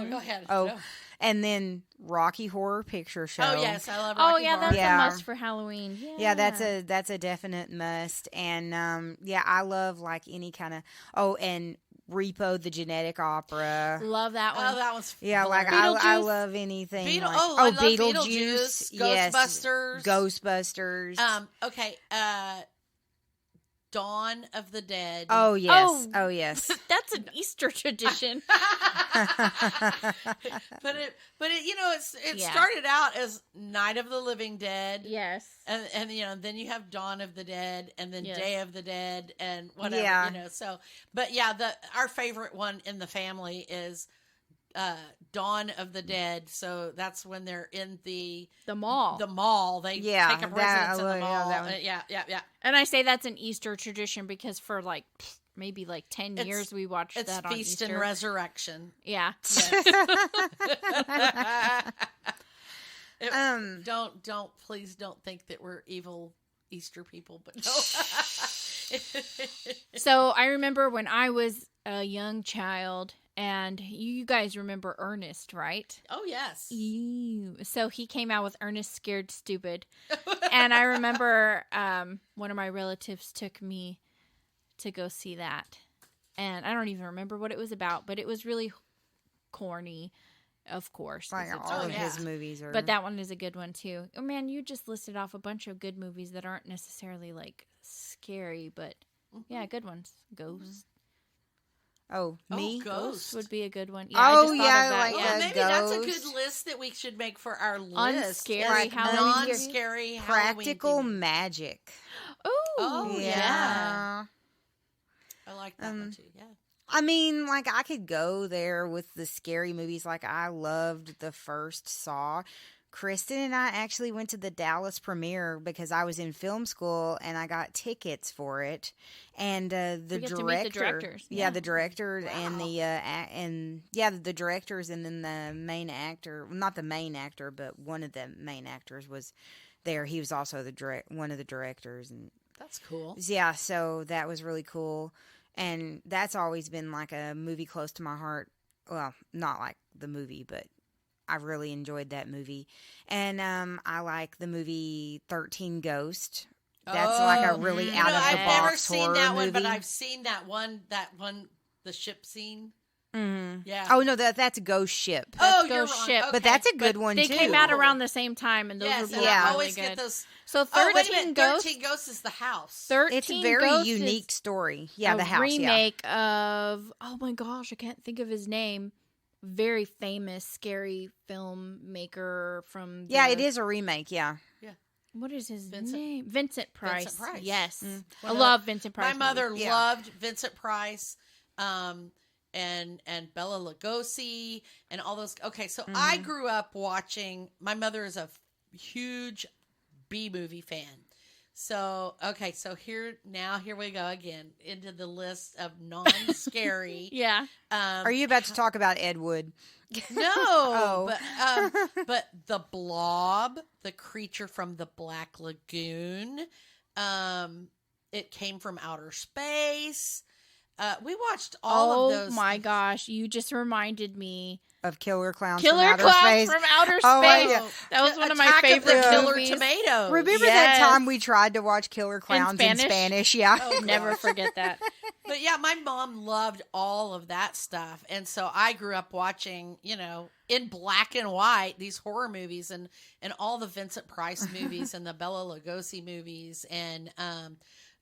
go ahead. No. And then Rocky Horror Picture Show. Oh, yes. I love Rocky Horror. That's a must for Halloween. Yeah, that's a definite must. And, I love, like, any kind of... Oh, and Repo, the Genetic Opera. Love that one. Oh, that was fun. Yeah, like, I love anything. I love Beetlejuice. Ghostbusters. Yes. Ghostbusters. Okay. Dawn of the Dead. Oh, yes. Oh, yes. That's an Easter tradition. but it started out as Night of the Living Dead. Yes. And then you have Dawn of the Dead, and then Day of the Dead, and whatever, so, but yeah, our favorite one in the family is Dawn of the Dead. So that's when they're in the mall. The mall. They take up residence in the mall. Yeah. And I say that's an Easter tradition because for like maybe like 10 years we watched that on Easter. It's Feast and Resurrection. Yeah. Please don't think that we're evil Easter people, but no. So I remember when I was a young child, and you guys remember Ernest, right? Oh, yes. So he came out with Ernest Scared Stupid. And I remember one of my relatives took me to go see that. And I don't even remember what it was about, but it was really corny, of course. Like all of his movies are. But that one is a good one, too. Oh, man, you just listed off a bunch of good movies that aren't necessarily, like, scary, but, yeah, good ones. Ghost. Oh, me? Ghost would be a good one. Yeah, maybe Ghost. That's a good list that we should make for our list. Unscary Halloween. Non-scary Practical Halloween magic. Oh, yeah. I like that one, too, yeah. I mean, like, I could go there with the scary movies. Like, I loved the first Saw. Kristen and I actually went to the Dallas premiere because I was in film school and I got tickets for it. And the directors, the director and the directors, and then the main actor, not the main actor, but one of the main actors was there. He was also one of the directors, and that's cool. Yeah, so that was really cool, and that's always been like a movie close to my heart. Well, not like the movie, but I really enjoyed that movie. And I like the movie 13 Ghosts. That's like a really out of the box horror movie. I've never seen that one, but I've seen that one the ship scene. Mm-hmm. Yeah. Oh no, that's a Ghost Ship. Oh, Ghost you're wrong. Ship. Okay. But that's a good one They too. came out around the same time, and those Yes, were and both I Yeah. always really get good. those. So Oh, wait a 13 minute. Ghosts. 13 Ghosts is the house. 13 It's a very Ghosts unique is story. Yeah, a the house. remake of, oh my gosh, I can't think of his name. Very famous, scary filmmaker from. Yeah, the- it is a remake. Yeah. What is his Vincent- name? Vincent Price. Vincent Price. Yes, Mm. I love Vincent Price. My mother movies. Yeah. loved Vincent Price, and Bella Lugosi and all those. Okay, so I grew up watching. My mother is a huge B movie fan. So okay, so here we go again into the list of non-scary. Yeah. Are you about to talk about Ed Wood? No, Oh. but the Blob, the creature from the Black Lagoon, it came from outer space. We watched all of those. Oh my gosh, you just reminded me. Of Killer Clowns Killer from Outer Clowns Space. from Outer Space. Oh, yeah. That was one of my Attack favorite of the Killer movies. Tomatoes. Remember Yes. that time we tried to watch Killer Clowns in Spanish? Spanish? Yeah. Oh, Never gosh. forget that. But yeah, my mom loved all of that stuff. And so I grew up watching, in black and white, these horror movies and all the Vincent Price movies and the Bela Lugosi movies. And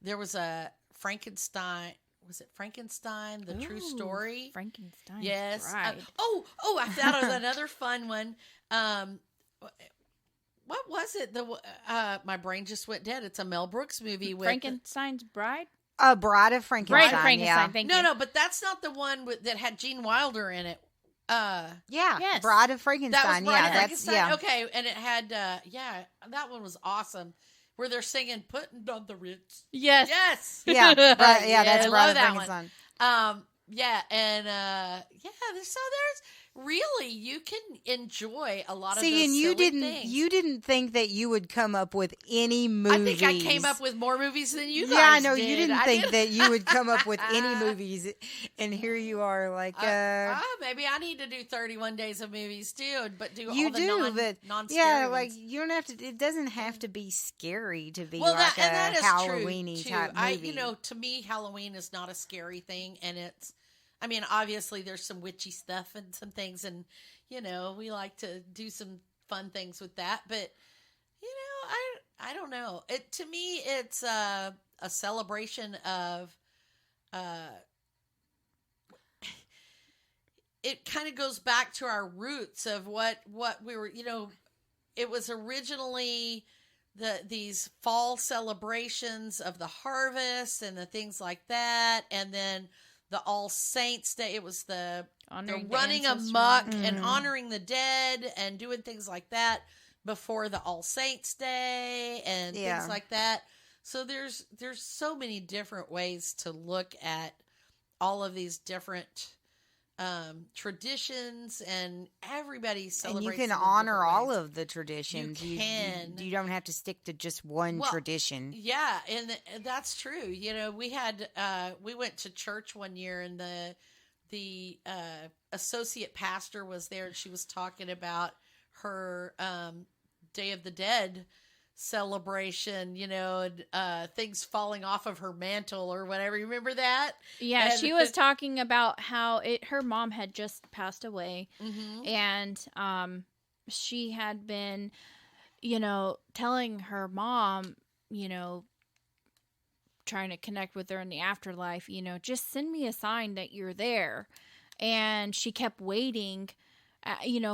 there was a Frankenstein. Was it Frankenstein, the true Ooh, story? Frankenstein. Yes. Bride. I thought of another fun one. What was it? My brain just went dead. It's a Mel Brooks movie with Frankenstein's Bride? Bride of Frankenstein. Bride of Frankenstein, thank you. No, but that's not the one that had Gene Wilder in it. Yeah. Yes. Bride of That Frankenstein. was Bride Yeah, of that's Frankenstein. Okay, and it had that one was awesome. Where they're singing "Putting on the Ritz." Yes. Yes. yeah. That's I Bride love of that one. Frankenstein. There's really you can enjoy a lot of See, those and silly things. you didn't think that you would come up with any movies. I think I came up with more movies than you guys. Yeah, I know did. you didn't I think did- that you would come up with any movies, and here you are, like maybe I need to do 31 days of movies too, but do you all the do, but non-scary yeah, ones. like you don't have to. It doesn't have to be scary to be Well, like that a is Halloween-y true, too. type movie. To me, Halloween is not a scary thing, and it's. I mean, obviously, there's some witchy stuff and some things, and we like to do some fun things with that. But I don't know. It to me, it's a celebration of. It kind of goes back to our roots of what we were. It was originally these fall celebrations of the harvest and the things like that, and then the All Saints Day. It was the running amok and honoring the dead and doing things like that before the All Saints Day and things like that. So there's so many different ways to look at all of these different traditions, and everybody celebrates. And you can them in honor different all ways. of the traditions. You can. You don't have to stick to just one tradition. Yeah, and that's true. We had we went to church one year, and the associate pastor was there, and she was talking about her Day of the Dead celebration, and things falling off of her mantle or whatever. You remember that? Yeah, And- she was talking about how her mom had just passed away, Mhm. and she had been, telling her mom, trying to connect with her in the afterlife, just send me a sign that you're there. And she kept waiting,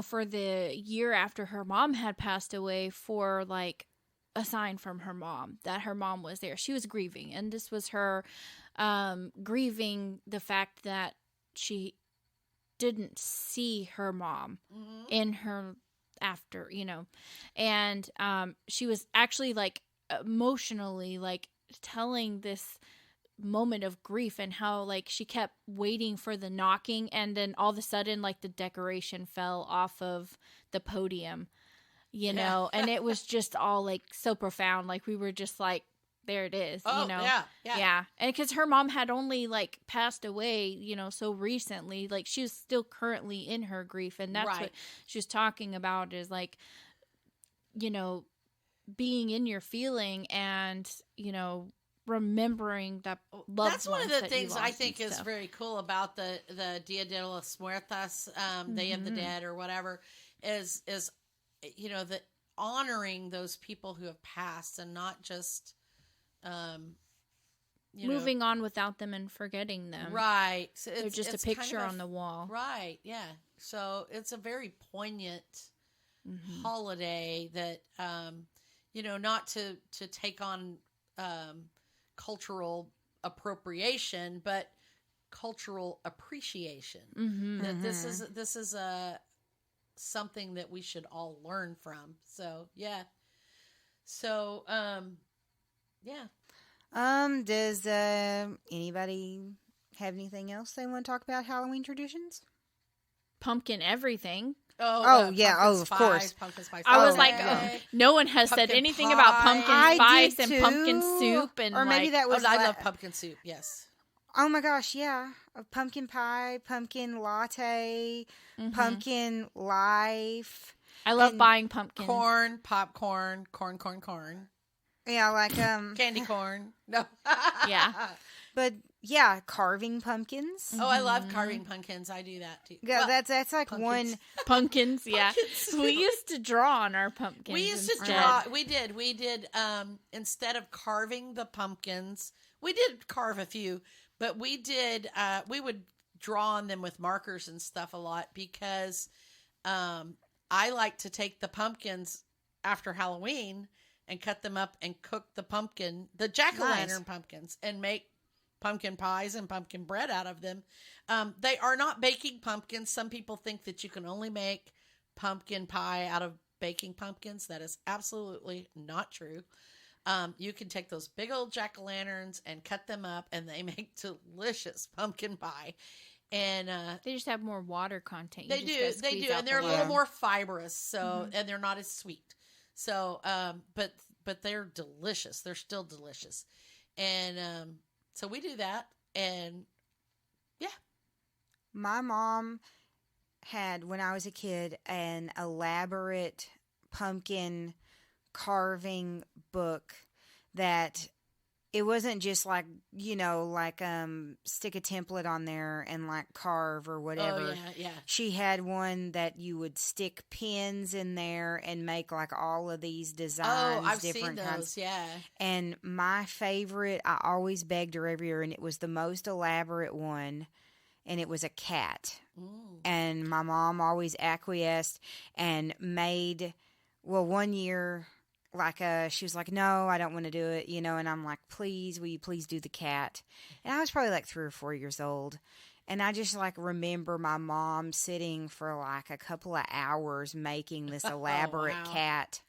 for the year after her mom had passed away for like a sign from her mom that her mom was there. She was grieving, and this was her grieving the fact that she didn't see her mom Mhm. in her after, and she was actually like emotionally like telling this moment of grief and how like she kept waiting for the knocking, and then all of a sudden like the decoration fell off of the podium, and it was just all like so profound. Like we were just like, there it is, Oh, yeah. And because her mom had only like passed away, so recently, like she was still currently in her grief, and that's Right. what she was talking about is like, being in your feeling and remembering the loved That's one of ones the that you things I lost think and is stuff. very cool about the Dia de los Muertos, Day of the Dead or whatever, is the honoring those people who have passed and not just moving on without them and forgetting them. right. So They're just a picture on the wall. Right. Yeah. So it's a very poignant holiday that not to take on cultural appropriation, but cultural appreciation. That this is a something that we should all learn from. So yeah. So Does anybody have anything else they want to talk about Halloween traditions? Pumpkin everything. Yeah. pumpkin Of spice, course. Pumpkin spice. I was latte. like, no one has said Pumpkin anything about pie. pumpkin I spice did and pumpkin too. soup and Or maybe like, that was I love pumpkin soup. Yes. Oh my gosh, yeah. A pumpkin pie, pumpkin latte, pumpkin life. I love and buying pumpkin. Corn, popcorn, corn. Yeah, like Candy corn. No. Yeah. but yeah, carving pumpkins. Oh, I love carving pumpkins. I do that too. Yeah, Well, that's like pumpkins. one. Pumpkins, yeah. Pumpkins. We used to draw on our pumpkins. We used to instead. draw. We did. Instead of carving the pumpkins, we did carve a few, but we did. We would draw on them with markers and stuff a lot because I like to take the pumpkins after Halloween and cut them up and cook the jack-o'-lantern pumpkins, and make pumpkin pies and pumpkin bread out of them. They are not baking pumpkins. Some people think that you can only make pumpkin pie out of baking pumpkins. That is absolutely not true. You can take those big old jack-o'-lanterns and cut them up, and they make delicious pumpkin pie. And They just have more water content. they do, and they're a little more fibrous, so and they're not as sweet. So, but they're delicious. They're still delicious, and so we do that, and yeah. My mom had, when I was a kid, an elaborate pumpkin carving book that it wasn't just like, stick a template on there and like carve or whatever. Oh, yeah. She had one that you would stick pins in there and make like all of these designs. Oh, I've different seen those, kinds. yeah. And my favorite, I always begged her every year, and it was the most elaborate one, and it was a cat. And my mom always acquiesced and made, one year, like, she was like, no, I don't want to do it, and I'm like, please, will you please do the cat? And I was probably like 3 or 4 years old. And I just like remember my mom sitting for like a couple of hours making this elaborate cat.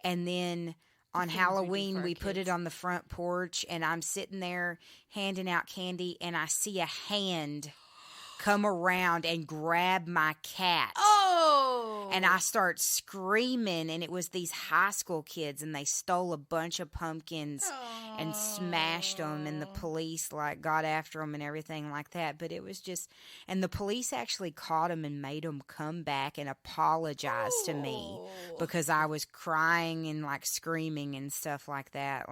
And then on Halloween, we put it on the front porch, and I'm sitting there handing out candy, and I see a hand come around and grab my cat. Oh! And I start screaming, and it was these high school kids, and they stole a bunch of pumpkins and smashed them, and the police got after them and everything like that. But it was just, and the police actually caught them and made them come back and apologize to me because I was crying and screaming and stuff like that.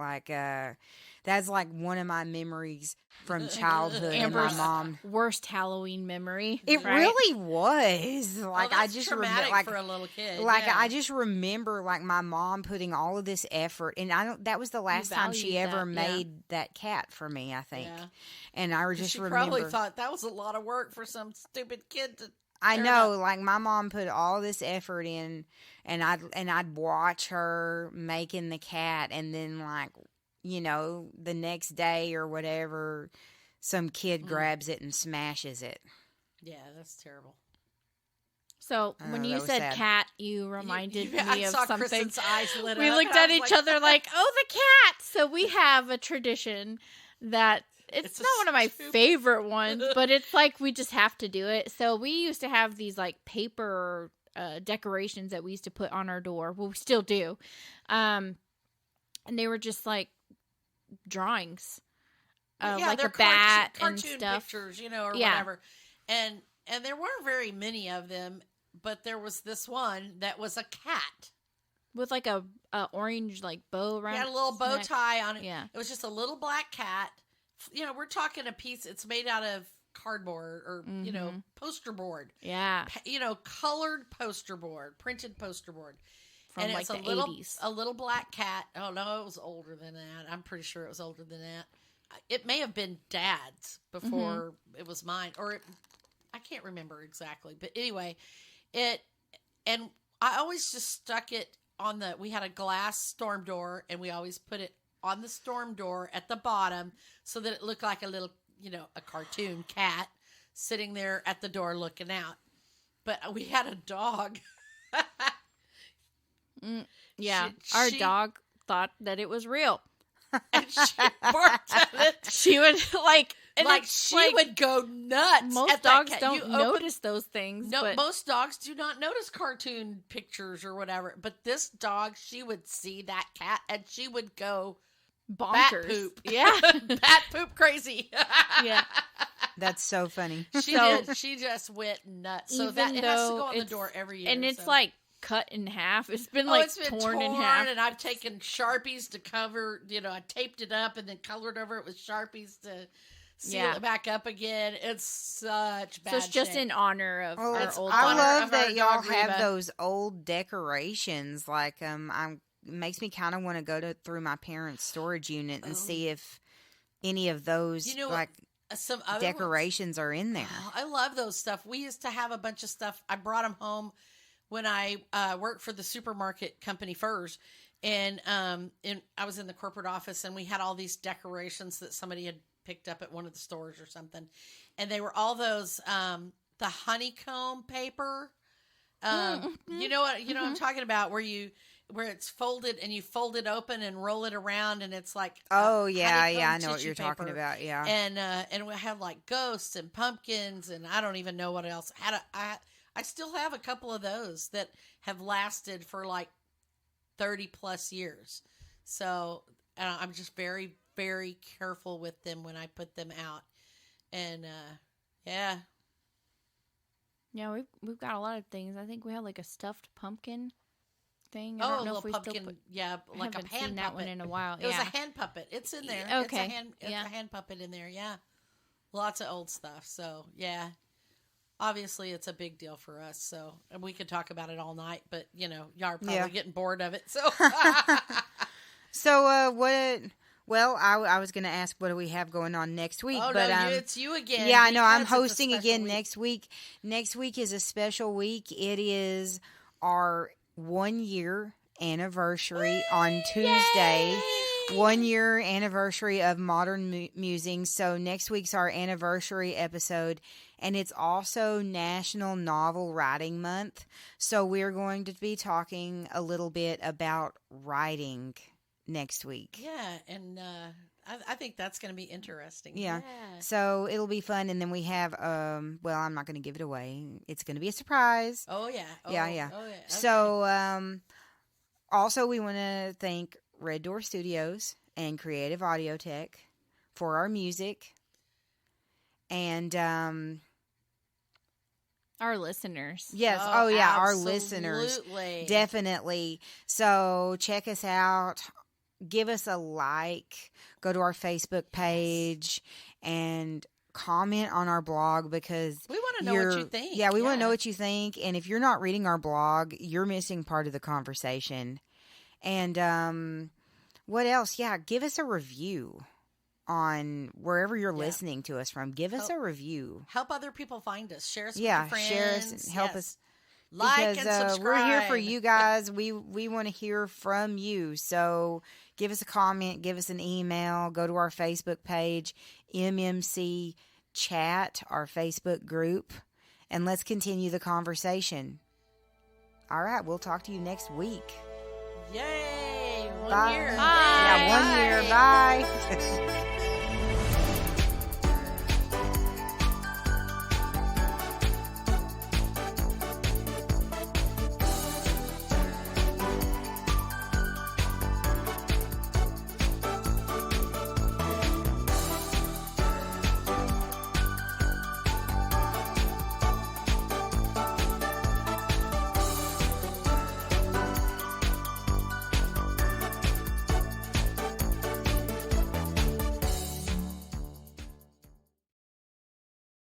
That's like one of my memories from childhood. Amber's and my mom, worst Halloween memory. it right? really was. I just traumatic remember, for a little kid. I just remember my mom putting all of this effort, and that was the last time she valued ever that, made that cat for me, I think. Yeah. And I just she remember. probably thought that was a lot of work for some stupid kid to. I turn know, up. my mom put all this effort in, and I'd watch her making the cat, and then the next day or whatever, some kid grabs it and smashes it. Yeah, that's terrible. So when you that was said sad. cat, you reminded I me of saw something. Kristen's eyes lit We up, looked and I at was each like, other like, oh, the cat. So we have a tradition that it's a not one of my stupid- favorite ones, but it's like we just have to do it. So we used to have these paper decorations that we used to put on our door. Well, we still do. And they were just drawings. yeah, they're a bat cartoon and stuff. pictures, or Yeah. whatever. And there weren't very many of them, but there was this one that was a cat. with like a orange like bow around. He had a little its bow neck. tie on it. Yeah. It was just a little black cat. You know, we're talking a piece. It's made out of cardboard or poster board. Yeah. Colored poster board, printed poster board. From and like it's the 80s. a little black cat. Oh no, it was older than that. I'm pretty sure it was older than that. It may have been Dad's before it was mine, I can't remember exactly. But anyway, and I always just stuck it on we had a glass storm door, and we always put it on the storm door at the bottom so that it looked like a little, a cartoon cat sitting there at the door looking out. But we had a dog. Yeah. Our dog thought that it was real. And she barked at it. She would would go nuts. Most at dogs that cat. don't notice those things. No, but most dogs do not notice cartoon pictures or whatever. But this dog, she would see that cat and she would go bonkers. bat poop. Yeah. Bat poop crazy. Yeah. That's so funny. She did. She just went nuts. So that it has to go on the door every year. And it's so. like cut in half. It's been it's been torn in half. And I've taken Sharpies to cover, I taped it up and then colored over it with Sharpies to seal it back up again. It's such bad So it's just shape. in honor of our old I dog. love of that our y'all dog, have Reba. those old decorations. Like, it makes me kind of want to go through my parents' storage unit and see if any of those some other decorations are in there. Oh, I love those stuff. We used to have a bunch of stuff. I brought them home when I worked for the supermarket company Furs, and I was in the corporate office, and we had all these decorations that somebody had picked up at one of the stores or something, and they were all those the honeycomb paper. You know what I'm talking about, where it's folded and you fold it open and roll it around, and it's like I know what you're talking paper. about. Yeah, and we have like ghosts and pumpkins, and I don't even know what else. I still have a couple of those that have lasted for like 30 plus years. So I'm just very, very careful with them when I put them out. And yeah. Yeah, we've got a lot of things. I think we have like a stuffed pumpkin thing. I I don't don't know know if we pumpkin, still put, like a haven't hand seen that puppet. one in a while. It was a hand puppet. It's in there. Okay. It's a hand puppet in there. Yeah. Lots of old stuff. So yeah. Obviously, it's a big deal for us, so and we could talk about it all night. But y'all are probably getting bored of it. So, what? Well, I was going to ask what do we have going on next week, but it's you again. Yeah, I know. I'm hosting week. next week. Next week is a special week. It is our 1 year anniversary on Tuesday. 1 year anniversary of Modern Musing. So next week's our anniversary episode, and it's also National Novel Writing Month. So we're going to be talking a little bit about writing next week. Yeah, and I think that's going to be interesting. Yeah. So it'll be fun, and then we have well, I'm not going to give it away. It's going to be a surprise. Oh yeah. Yeah. Oh, yeah. Okay. So also we want to thank Red Door Studios and Creative Audio Tech for our music, and our listeners. Yes. Oh, yeah, our absolutely. listeners. Definitely. So check us out. Give us a like. Go to our Facebook page and comment on our blog, because we want to know what you think. Yeah, we want to know what you think. And if you're not reading our blog, you're missing part of the conversation. And what else? Yeah, give us a review on wherever you're listening to us from. Give us a review. Help other people find us. Share us with your friends. Share us and help us. Like because, and subscribe. We're here for you guys. We want to hear from you. So give us a comment. Give us an email. Go to our Facebook page, MMC Chat, our Facebook group, and let's continue the conversation. All right. We'll talk to you next week. Yay! 1 Bye. year. Bye. Yeah, 1 year. Bye.